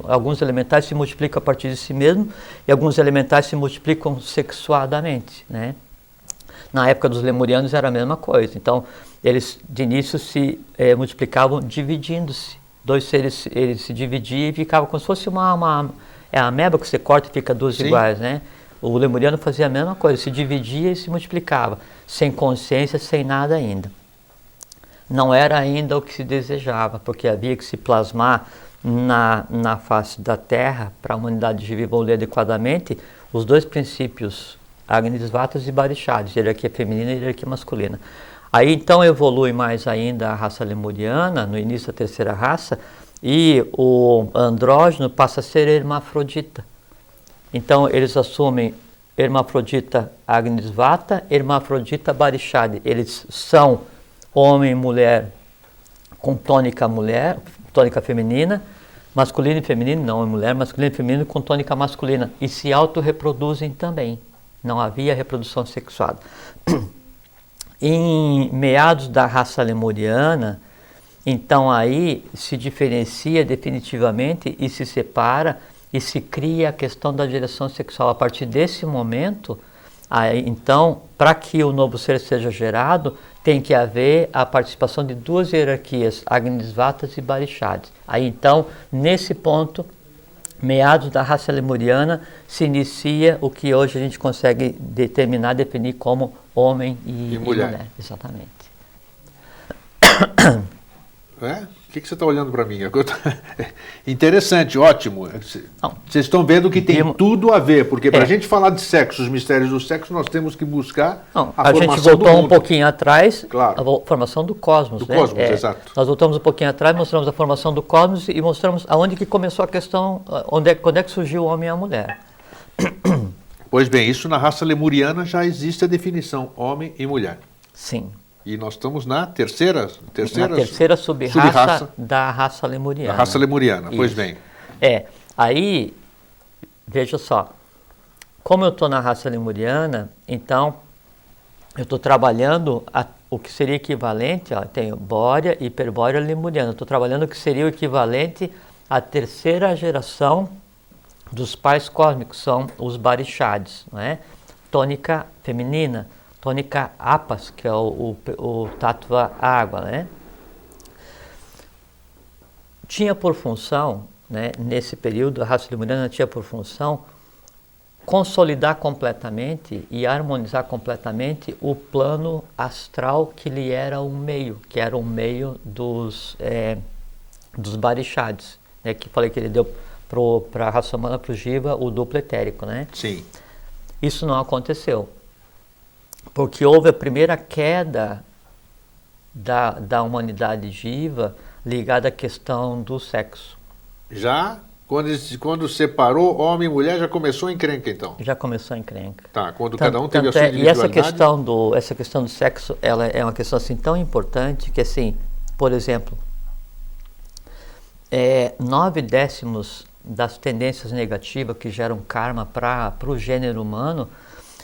B: alguns elementais se multiplicam a partir de si mesmo e alguns elementais se multiplicam sexuadamente, Na época dos lemurianos era a mesma coisa, então eles de início se multiplicavam dividindo-se. Dois seres, eles se dividiam e ficavam como se fosse uma ameba que você corta e fica duas iguais, O lemuriano fazia a mesma coisa, se dividia e se multiplicava, sem consciência, sem nada ainda. Não era ainda o que se desejava, porque havia que se plasmar na face da Terra, para a humanidade evoluir adequadamente, os dois princípios, Agnisvatas e Barishads, hierarquia feminina e hierarquia masculina. Aí então evolui mais ainda a raça lemuriana, no início da terceira raça, e o andrógeno passa a ser hermafrodita. Então eles assumem hermafrodita Agnisvata, hermafrodita Barishad. Eles são homem e mulher com tônica feminina, masculino e feminino, não é mulher, masculino e feminino com tônica masculina, e se autorreproduzem também. Não havia reprodução sexuada. Em meados da raça lemuriana, então aí se diferencia definitivamente e se separa e se cria a questão da direção sexual. A partir desse momento, aí, então, para que o novo ser seja gerado, tem que haver a participação de duas hierarquias, Agnisvatas e Barishads. Aí então, nesse ponto, meados da raça lemuriana, se inicia o que hoje a gente consegue definir como homem e mulher. Exatamente.
A: O que você está olhando para mim? Interessante, ótimo. Vocês estão vendo que tem tudo a ver, porque para a gente falar de sexo, os mistérios do sexo, nós temos que buscar
B: a gente voltou um pouquinho atrás, claro. A formação do cosmos.
A: Do cosmos, exato.
B: Nós voltamos um pouquinho atrás, mostramos a formação do cosmos e mostramos aonde que começou a questão, quando é que surgiu o homem e a mulher.
A: Pois bem, isso na raça lemuriana já existe a definição, homem e mulher.
B: Sim.
A: E nós estamos na terceira
B: sub-raça da raça lemuriana.
A: Da raça lemuriana, isso. Pois bem.
B: Aí, veja só, como eu estou na raça lemuriana, então eu estou trabalhando o que seria equivalente, tenho bórea e hiperbórea lemuriana, estou trabalhando o que seria o equivalente à terceira geração dos pais cósmicos, são os Barishads, não é? Tônica feminina, tônica apas, que é o tattva água, né? Tinha por função, né, nesse período, a raça lemuriana tinha por função consolidar completamente e harmonizar completamente o plano astral que lhe era o meio, que era o meio dos Barishads, né, que falei que ele deu para a raça humana, para o Jiva, o duplo etérico, né?
A: Sim.
B: Isso não aconteceu. Porque houve a primeira queda da humanidade Jiva ligada à questão do sexo.
A: Já? Quando separou homem e mulher, já começou a encrenca, então?
B: Já começou a encrenca.
A: Tá, quando cada um teve a sua individualidade.
B: E essa questão do sexo, ela é uma questão assim tão importante que, assim, por exemplo, 9/10 das tendências negativas que geram karma para o gênero humano,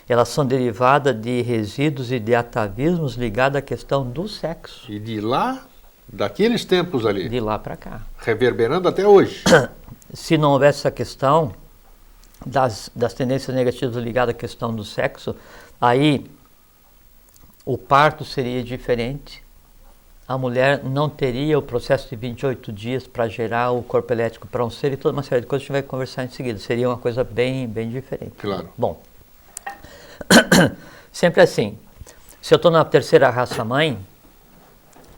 B: elas são derivadas de resíduos e de atavismos ligados à questão do sexo.
A: E de lá, daqueles tempos ali?
B: De lá para cá.
A: Reverberando até hoje.
B: Se não houvesse essa questão das tendências negativas ligadas à questão do sexo, aí o parto seria diferente. A mulher não teria o processo de 28 dias para gerar o corpo elétrico para um ser e toda uma série de coisas que a gente vai conversar em seguida. Seria uma coisa bem, bem diferente.
A: Claro.
B: Bom, sempre assim, se eu estou na terceira raça-mãe,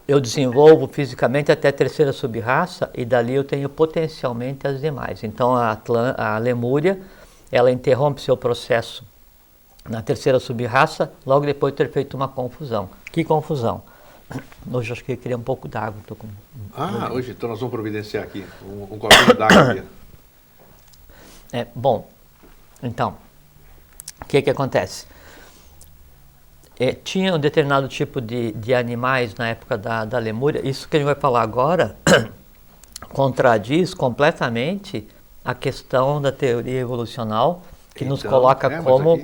B: eu desenvolvo fisicamente até a terceira sub-raça e dali eu tenho potencialmente as demais. Então a Lemúria, ela interrompe seu processo na terceira sub-raça logo depois de ter feito uma confusão. Que confusão? Hoje acho que eu queria um pouco d'água.
A: Hoje então nós vamos providenciar aqui um copinho d'água aqui.
B: Bom, então, o que acontece? Tinha um determinado tipo de animais na época da Lemúria. Isso que a gente vai falar agora contradiz completamente a questão da teoria evolucional que nos coloca como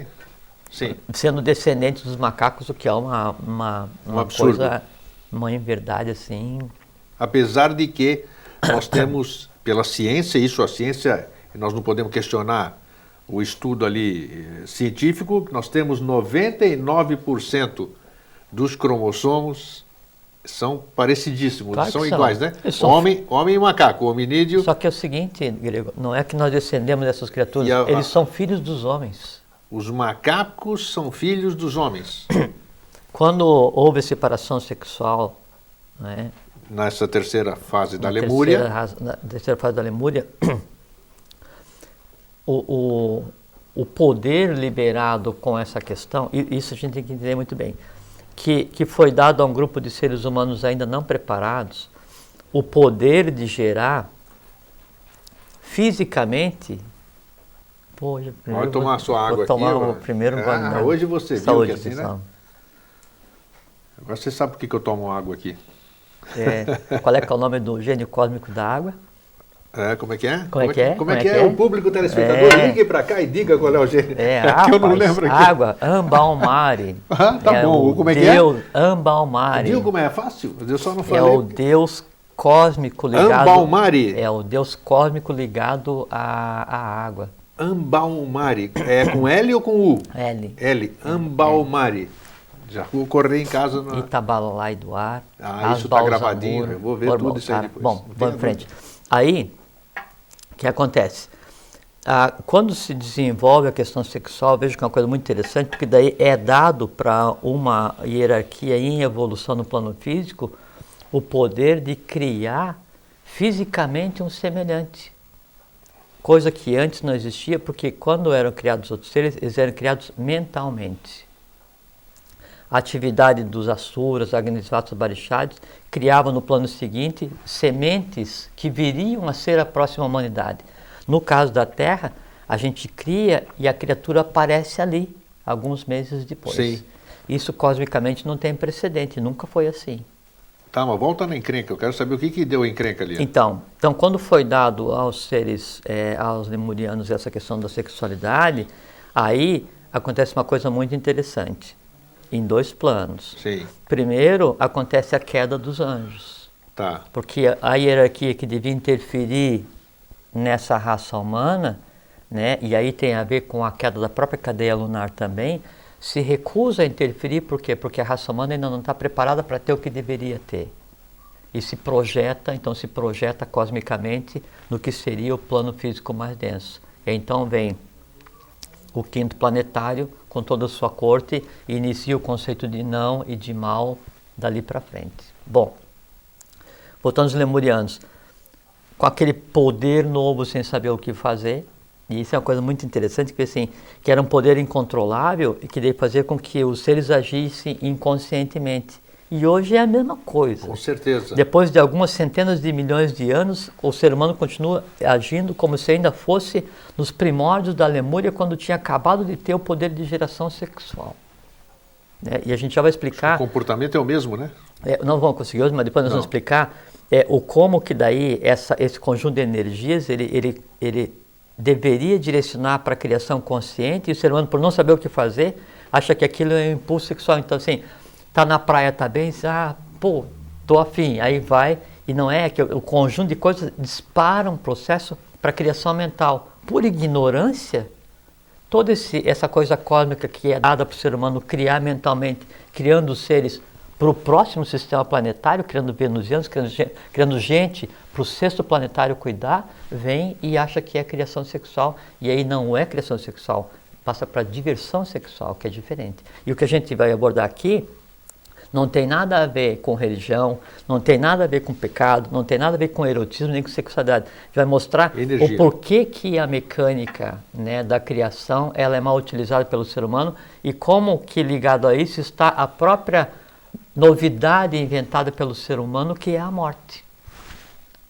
B: sendo descendentes dos macacos, o que é uma coisa, uma verdade assim.
A: Apesar de que nós temos, pela ciência, a ciência, nós não podemos questionar o estudo ali científico, nós temos 99% dos cromossomos são parecidíssimos, claro são iguais, né? Homem e macaco, hominídeo.
B: Só que é o seguinte, Grego, não é que nós descendemos dessas criaturas, eles são filhos dos homens.
A: Os macacos são filhos dos homens.
B: Quando houve separação sexual, né,
A: Nessa terceira fase da
B: na
A: Lemúria.
B: na terceira fase da Lemúria, o poder liberado com essa questão, e isso a gente tem que entender muito bem, que foi dado a um grupo de seres humanos ainda não preparados, o poder de gerar fisicamente.
A: Pode tomar a sua água aqui.
B: Tomar o primeiro gole.
A: Hoje você
B: Saúde,
A: viu que assim,
B: pessoal.
A: né? Agora você sabe por que eu tomo água aqui.
B: Qual é que é o nome do gênio cósmico da água?
A: Como é que é?
B: Como é que é?
A: O público telespectador, ligue para cá e diga qual é o gênio.
B: Que eu não lembro aqui. Água, Ambalmari.
A: Tá bom. Como é que é?
B: Ambalmari.
A: Viu como é fácil? Eu só não falei.
B: É o Deus cósmico ligado.
A: Ambalmari.
B: É o Deus cósmico ligado à água.
A: Ambalmari. É com L ou com U?
B: L.
A: Ambalmari. Já vou correr em casa.
B: Itabalai do ar.
A: Isso está gravadinho. Eu vou ver tudo isso aí depois.
B: Bom, vamos em frente. Aí, o que acontece? Quando se desenvolve a questão sexual, vejo que é uma coisa muito interessante, porque daí é dado para uma hierarquia em evolução no plano físico o poder de criar fisicamente um semelhante. Coisa que antes não existia, porque quando eram criados outros seres, eles eram criados mentalmente. A atividade dos asuras, agnisvatas, barixades, criava no plano seguinte sementes que viriam a ser a próxima humanidade. No caso da Terra, a gente cria e a criatura aparece ali, alguns meses depois.
A: Sim.
B: Isso cosmicamente não tem precedente, nunca foi assim.
A: Tá, mas volta na encrenca, eu quero saber o que deu a encrenca ali.
B: Então quando foi dado aos seres, aos lemurianos essa questão da sexualidade, aí acontece uma coisa muito interessante, em dois planos.
A: Sim.
B: Primeiro, acontece a queda dos anjos.
A: Tá.
B: Porque a hierarquia que devia interferir nessa raça humana, né, e aí tem a ver com a queda da própria cadeia lunar também, se recusa a interferir, por quê? Porque a raça humana ainda não está preparada para ter o que deveria ter. E se projeta cosmicamente no que seria o plano físico mais denso. E então vem o quinto planetário com toda a sua corte e inicia o conceito de não e de mal dali para frente. Bom, voltando aos lemurianos, com aquele poder novo sem saber o que fazer, e isso é uma coisa muito interessante, que era um poder incontrolável e que deve fazer com que os seres agissem inconscientemente. E hoje é a mesma coisa.
A: Com certeza.
B: Depois de algumas centenas de milhões de anos, o ser humano continua agindo como se ainda fosse nos primórdios da Lemúria, quando tinha acabado de ter o poder de geração sexual. E a gente já vai explicar...
A: O comportamento é o mesmo, né?
B: Não vamos conseguir hoje, mas depois nós vamos explicar o como que daí esse conjunto de energias, ele deveria direcionar para a criação consciente, e o ser humano, por não saber o que fazer, acha que aquilo é um impulso sexual. Então, assim, tá na praia, tá bem, tô afim, aí vai, e não é que o conjunto de coisas dispara um processo para a criação mental. Por ignorância, toda essa coisa cósmica que é dada para o ser humano criar mentalmente, criando seres para o próximo sistema planetário, criando venusianos, criando gente para o sexto planetário cuidar, vem e acha que é criação sexual, e aí não é criação sexual, passa para diversão sexual, que é diferente. E o que a gente vai abordar aqui não tem nada a ver com religião, não tem nada a ver com pecado, não tem nada a ver com erotismo nem com sexualidade. A gente vai mostrar o porquê que a mecânica, né, da criação ela é mal utilizada pelo ser humano e como que ligado a isso está a própria novidade inventada pelo ser humano, que é a morte.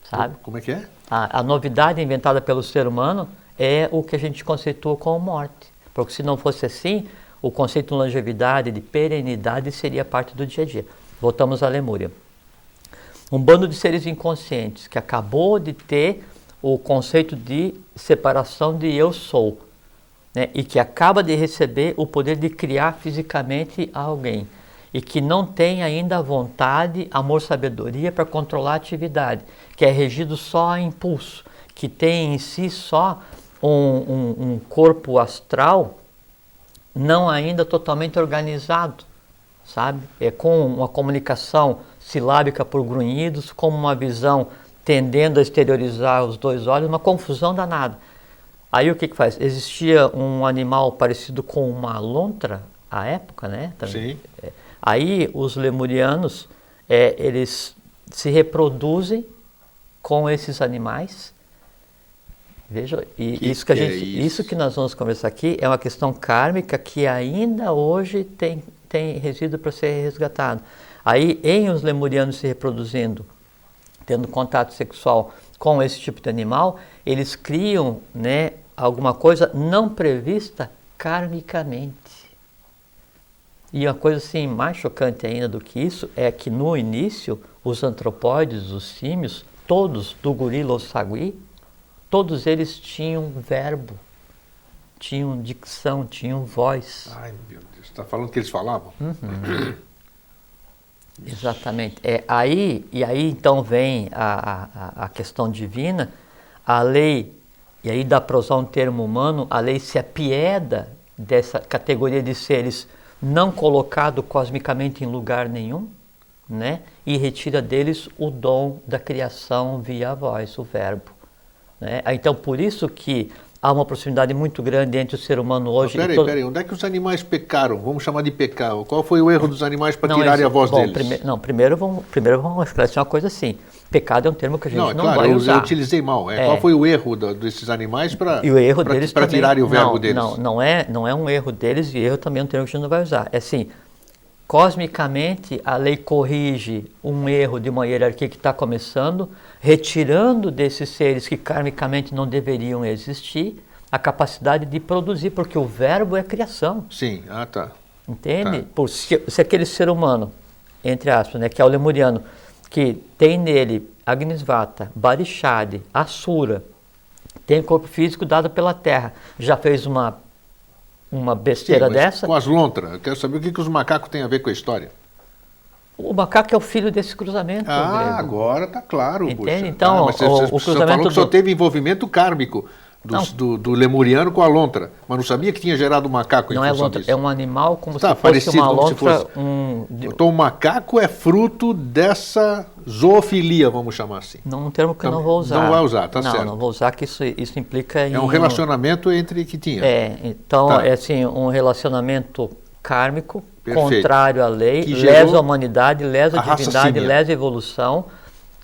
B: Sabe?
A: Como é que é?
B: A novidade inventada pelo ser humano é o que a gente conceitua como morte. Porque se não fosse assim, o conceito de longevidade, de perenidade, seria parte do dia a dia. Voltamos à Lemúria. Um bando de seres inconscientes que acabou de ter o conceito de separação de eu sou, né? E que acaba de receber o poder de criar fisicamente alguém. E que não tem ainda a vontade, amor, sabedoria para controlar a atividade, que é regido só a impulso, que tem em si só um corpo astral não ainda totalmente organizado, sabe? É com uma comunicação silábica por grunhidos, com uma visão tendendo a exteriorizar os dois olhos, uma confusão danada. Aí o que que faz? Existia um animal parecido com uma lontra à época, né?
A: Sim.
B: Aí os lemurianos, eles se reproduzem com esses animais. Veja, e isso que a gente, isso que nós vamos conversar aqui é uma questão kármica que ainda hoje tem resíduo para ser resgatado. Aí, em os lemurianos se reproduzindo, tendo contato sexual com esse tipo de animal, eles criam, né, alguma coisa não prevista karmicamente. E uma coisa assim mais chocante ainda do que isso é que no início os antropóides, os símios, todos, do gorila ao sagui, todos eles tinham verbo, tinham dicção, tinham voz.
A: Ai, meu Deus, você está falando que eles falavam?
B: Exatamente. Aí então vem a questão divina, a lei, e aí dá para usar um termo humano, a lei se apieda dessa categoria de seres não colocado cosmicamente em lugar nenhum, né? E retira deles o dom da criação via a voz, o verbo. Né? Então, por isso que há uma proximidade muito grande entre o ser humano hoje...
A: Peraí, onde é que os animais pecaram? Vamos chamar de pecado. Qual foi o erro dos animais para tirarem a voz deles?
B: Primeiro vamos esclarecer uma coisa assim. Pecado é um termo que a gente não vai usar.
A: Eu utilizei mal. Qual foi o erro desses animais para tirarem o verbo deles?
B: Não é um erro deles, e erro também é um termo que a gente não vai usar. É assim, cosmicamente a lei corrige um erro de uma hierarquia que está começando, retirando desses seres que karmicamente não deveriam existir a capacidade de produzir, porque o verbo é criação.
A: Sim, tá.
B: Entende? Tá. Se aquele ser humano, entre aspas, né, que é o lemuriano, que tem nele Agnisvata, Barishadi, Asura, tem corpo físico dado pela terra, já fez uma besteira dessa...
A: Com as lontras, eu quero saber o que os macacos têm a ver com a história.
B: O macaco é o filho desse cruzamento.
A: Agora está claro.
B: Entende?
A: Puxa.
B: Então,
A: mas
B: o cruzamento
A: falou que só teve envolvimento kármico do lemuriano com a lontra, mas não sabia que tinha gerado o macaco em função disso. Não é lontra,
B: é um animal como se fosse uma lontra.
A: Então o macaco é fruto dessa zoofilia, vamos chamar assim.
B: Um termo que eu não vou usar.
A: Não vai usar, tá certo.
B: Não vou usar, que isso implica em...
A: É um relacionamento entre que tinha.
B: Então é assim, um relacionamento kármico,
A: perfeito,
B: contrário à lei, lesa a humanidade, lesa a divindade, lesa a evolução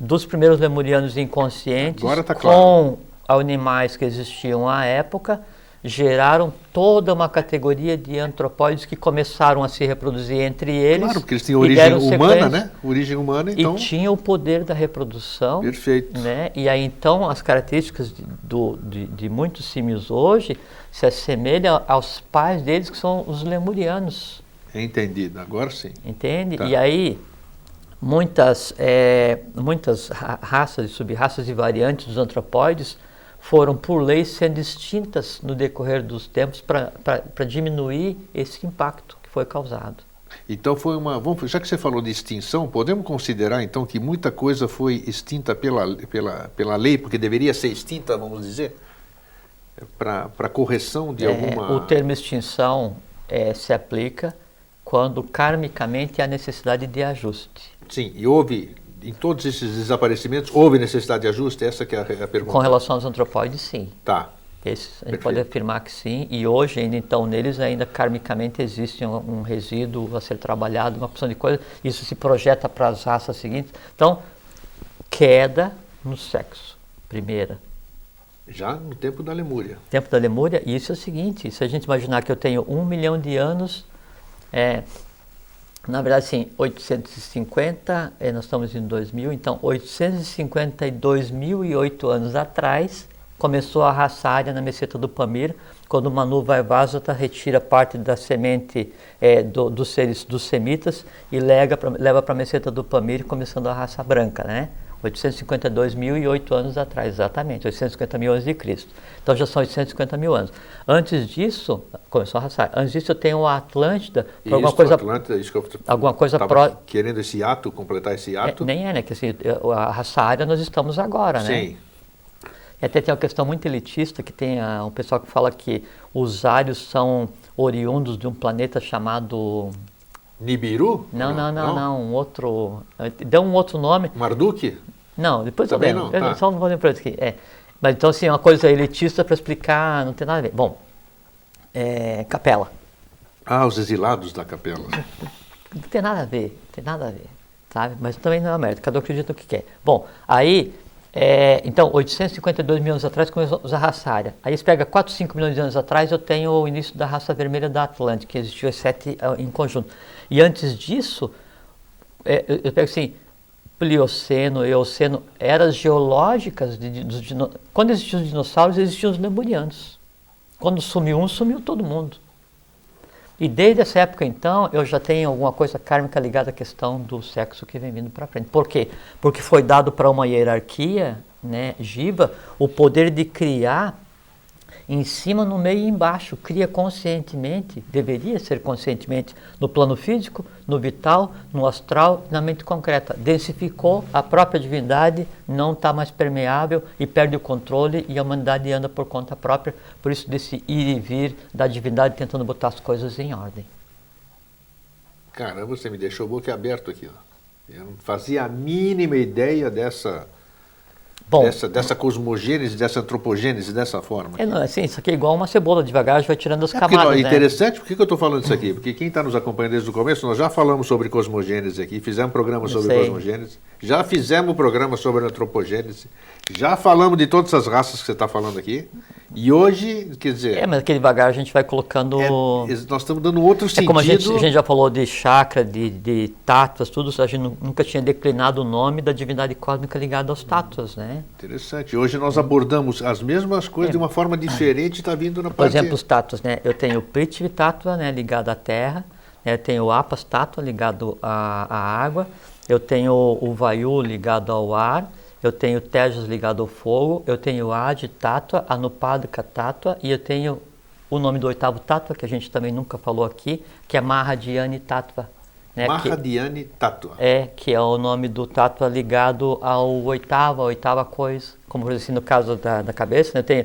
B: dos primeiros lemurianos inconscientes.
A: Agora tá claro.
B: Com animais que existiam à época, geraram toda uma categoria de antropóides que começaram a se reproduzir entre eles.
A: Claro, porque eles tinham origem humana, né? Origem humana, então...
B: E tinham o poder da reprodução.
A: Perfeito.
B: Né? E aí, então, as características de muitos símios hoje se assemelham aos pais deles, que são os lemurianos.
A: Entendido, agora sim.
B: Entende?
A: Tá.
B: E aí, muitas raças e sub-raças e variantes dos antropóides foram, por lei, sendo extintas no decorrer dos tempos para diminuir esse impacto que foi causado.
A: Então já que você falou de extinção, podemos considerar então que muita coisa foi extinta pela lei, porque deveria ser extinta, vamos dizer, para correção de alguma...
B: O termo extinção se aplica quando karmicamente há necessidade de ajuste.
A: Sim, e houve... Em todos esses desaparecimentos, houve necessidade de ajuste? Essa que é a pergunta.
B: Com relação aos antropóides, sim.
A: Tá.
B: A gente pode afirmar que sim, e hoje ainda, então, neles ainda karmicamente existe um resíduo a ser trabalhado, uma opção de coisa, isso se projeta para as raças seguintes. Então, queda no sexo, primeira.
A: Já no tempo da Lemúria.
B: Tempo da Lemúria, e isso é o seguinte, se a gente imaginar que eu tenho 1 milhão de anos, na verdade, sim, 850, nós estamos em 2000, então 852.008 anos atrás, começou a raça ária na meseta do Pamir, quando Manu Vaivasata retira parte da semente dos seres dos semitas e leva para a meseta do Pamir, começando a raça branca, né? 852.008 anos atrás, exatamente, 850 mil anos de Cristo. Então já são 850 mil anos. Antes disso, começou a raça. Antes disso eu tenho a Atlântida.
A: Alguma coisa, Atlântida, isso que eu
B: alguma coisa
A: querendo esse ato, completar esse ato?
B: Nem né? Que assim, a raça ária nós estamos agora, né?
A: Sim.
B: E até tem uma questão muito elitista, que tem um pessoal que fala que os ários oriundos de um planeta chamado...
A: Nibiru?
B: Não, um outro... Deu um outro nome.
A: Marduk?
B: Não, depois
A: também
B: eu lembro.
A: Não, tá.
B: Só não vou lembrar aqui. Mas então, assim, uma coisa elitista para explicar, não tem nada a ver. Bom, capela.
A: Ah, os exilados da capela.
B: Não tem nada a ver, sabe? Mas também não é mérito, cada um acredita no que quer. Bom, aí, então, 852 mil anos atrás começou a usar raça ária. Aí você pega 4, 5 milhões de anos atrás, eu tenho o início da raça vermelha da Atlântica, que existiu as 7 em conjunto. E antes disso, eu pego assim, Plioceno, Eoceno, eras geológicas, quando existiam os dinossauros, existiam os lemurianos. Quando sumiu um, sumiu todo mundo. E desde essa época, então, eu já tenho alguma coisa kármica ligada à questão do sexo que vem vindo para frente. Por quê? Porque foi dado para uma hierarquia, né, Jiva, o poder de criar em cima, no meio e embaixo. Cria conscientemente, deveria ser conscientemente, no plano físico, no vital, no astral, na mente concreta. Densificou, a própria divindade não está mais permeável e perde o controle e a humanidade anda por conta própria. Por isso desse ir e vir da divindade tentando botar as coisas em ordem.
A: Caramba, você me deixou boquiaberto aqui. Eu não fazia a mínima ideia dessa cosmogênese, dessa antropogênese, dessa forma.
B: Assim, isso aqui é igual uma cebola, devagar a gente vai tirando as camadas.
A: É interessante, por que eu estou falando isso aqui? Porque quem está nos acompanhando desde o começo, nós já falamos sobre cosmogênese aqui, fizemos programa sobre cosmogênese, já fizemos programa sobre antropogênese, já falamos de todas essas raças que você está falando aqui, e hoje, quer dizer...
B: mas aqui devagar a gente vai colocando...
A: nós estamos dando outro sentido...
B: Como a gente já falou de chakra, de tátuas, tudo, a gente nunca tinha declinado o nome da divindade cósmica ligada aos tátuas, né?
A: Interessante. Hoje nós abordamos as mesmas coisas de uma forma diferente, está vindo na parte...
B: Por exemplo, os tátuas, né? Eu tenho o Prithvi Tátua, né, ligado à terra, né? Eu tenho o Apas Tátua, ligado à água, eu tenho o Vayu ligado ao ar, eu tenho o Tejas ligado ao fogo, eu tenho o Adi Tátua, Anupadika Tátua, e eu tenho o nome do 8º Tátua, que a gente também nunca falou aqui, que é Mahadhyani Tátua. Né,
A: Mahadhyani Tátua.
B: Que é o nome do Tátua ligado ao a oitava coisa. Como por exemplo, no caso da cabeça, né,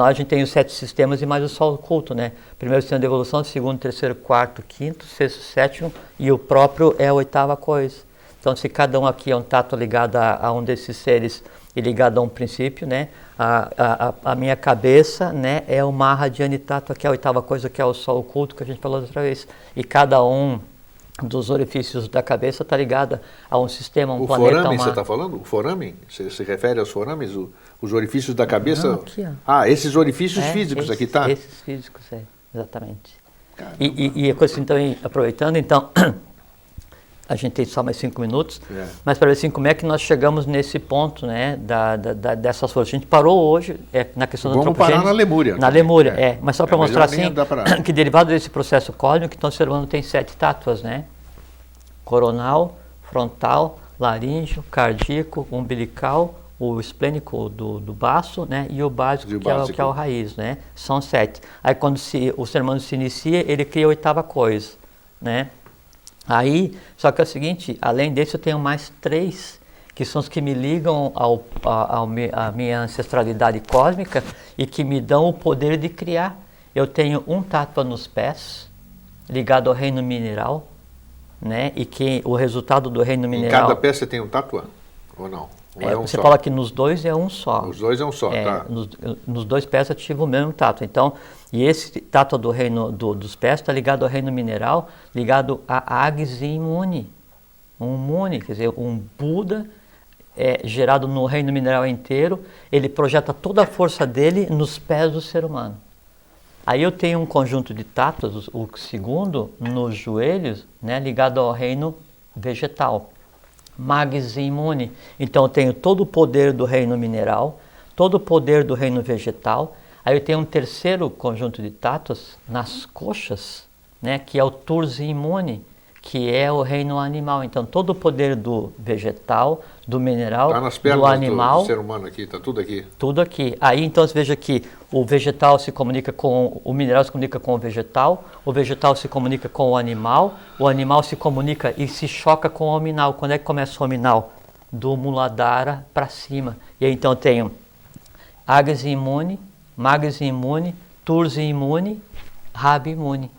B: a gente tem os 7 sistemas e mais o sol oculto, né? Primeiro sistema de evolução, segundo, terceiro, quarto, quinto, sexto, sétimo, e o próprio é a 8ª coisa. Então, se cada um aqui é um Tátua ligado a um desses seres e ligado a um princípio, né? A minha cabeça, né, é o Mahadhyani Tátua, que é a 8ª coisa, que é o sol oculto, que a gente falou outra vez. E cada um dos orifícios da cabeça está ligada a um sistema, um planeta. O
A: forame, você está falando? O forame? Você se refere aos forames? Os orifícios da cabeça?
B: Não, aqui, ó.
A: Esses orifícios físicos aqui, tá?
B: Esses físicos, exatamente. E a coisa assim, também, aproveitando, então, a gente tem só mais 5 minutos, mas para ver assim, como é que nós chegamos nesse ponto, né, dessas forças. A gente parou hoje na questão da antropogênese.
A: Vamos parar na Lemúria.
B: Na Lemúria, mas só para mostrar assim, que derivado desse processo cósmico, então o ser humano tem 7 tátuas, né? Coronal, frontal, laríngeo, cardíaco, umbilical, o esplênico do baço, né, e o básico, que é o raiz, né? São 7. Aí quando o ser humano se inicia, ele cria a 8ª coisa, né? Aí, só que é o seguinte, além desse eu tenho mais 3, que são os que me ligam à minha ancestralidade cósmica e que me dão o poder de criar. Eu tenho um Tátua nos pés, ligado ao reino mineral, né? E que o resultado do reino mineral...
A: Em cada pé você tem um Tátua? Ou não?
B: Você fala que nos 2 é um só.
A: Os 2 é um só, tá.
B: Nos 2 pés ativa o mesmo Tátua. Então, e esse Tátua do reino dos pés está ligado ao reino mineral, ligado a Agis e Imune. Um Muni, quer dizer, um Buda gerado no reino mineral inteiro, ele projeta toda a força dele nos pés do ser humano. Aí eu tenho um conjunto de Tátuas, o segundo, nos joelhos, né, ligado ao reino vegetal. Magis e Imune. Então eu tenho todo o poder do reino mineral, todo o poder do reino vegetal. Aí eu tenho um terceiro conjunto de tátuas nas coxas, né, que é o Tursi Imune, que é o reino animal. Então todo o poder do vegetal, do mineral,
A: tá nas pernas
B: do animal,
A: do ser humano aqui, tá tudo aqui.
B: Tudo aqui. Aí então você veja que o vegetal se comunica com o mineral, se comunica com o vegetal se comunica com o animal se comunica e se choca com o hominal. Quando é que começa o hominal? Do Muladhara para cima. E aí então eu tenho Agis Imune, Magis Imune, Tursi Imune, Rabi Imune.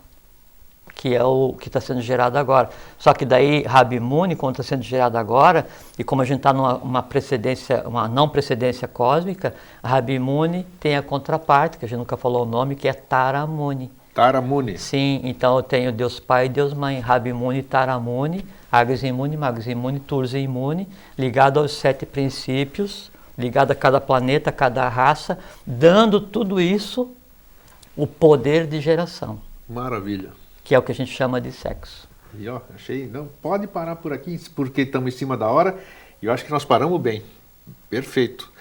B: que é o que está sendo gerado agora. Só que daí, Rabi Muni, como está sendo gerado agora, e como a gente está numa precedência, uma não precedência cósmica, Rabi Muni tem a contraparte, que a gente nunca falou o nome, que é Tara Muni.
A: Tara Muni.
B: Sim, então eu tenho Deus Pai e Deus Mãe, Rabi Muni, Tara Muni, Agnes Imune, Magus Imune, Turza Imune, ligado aos 7 princípios, ligado a cada planeta, a cada raça, dando tudo isso o poder de geração.
A: Maravilha.
B: Que é o que a gente chama de sexo.
A: E ó, achei, não, pode parar por aqui, porque estamos em cima da hora, e eu acho que nós paramos bem. Perfeito.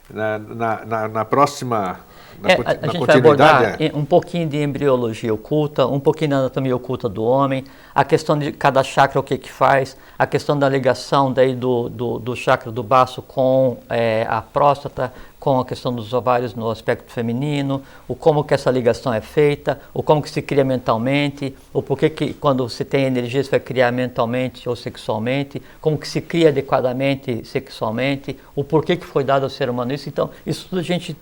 A: Na próxima,
B: a gente vai abordar um pouquinho de embriologia oculta, um pouquinho da anatomia oculta do homem, a questão de cada chakra, o que faz, a questão da ligação daí do chakra do baço com a próstata, com a questão dos ovários no aspecto feminino, o como que essa ligação é feita, o como que se cria mentalmente, o porquê que quando você tem energia você vai criar mentalmente ou sexualmente, como que se cria adequadamente sexualmente, o porquê que foi dado ao ser humano isso. Então, isso tudo a gente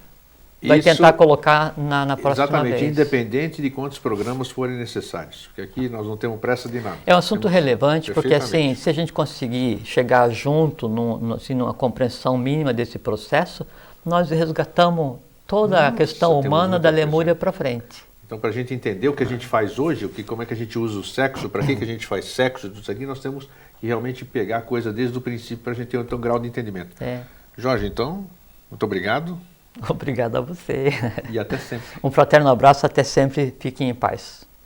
B: vai tentar colocar na próxima
A: exatamente,
B: vez.
A: Independente de quantos programas forem necessários, porque aqui nós não temos pressa de nada.
B: É um assunto relevante, porque assim, se a gente conseguir chegar junto assim, numa compreensão mínima desse processo, nós resgatamos toda a questão humana da Lemúria para frente.
A: Então, para a gente entender o que a gente faz hoje, como é que a gente usa o sexo, para que a gente faz sexo, tudo isso aqui, nós temos que realmente pegar a coisa desde o princípio para a gente ter um grau de entendimento. Jorge, então, muito obrigado.
B: Obrigado a você.
A: E até sempre.
B: Um fraterno abraço, até sempre. Fiquem em paz.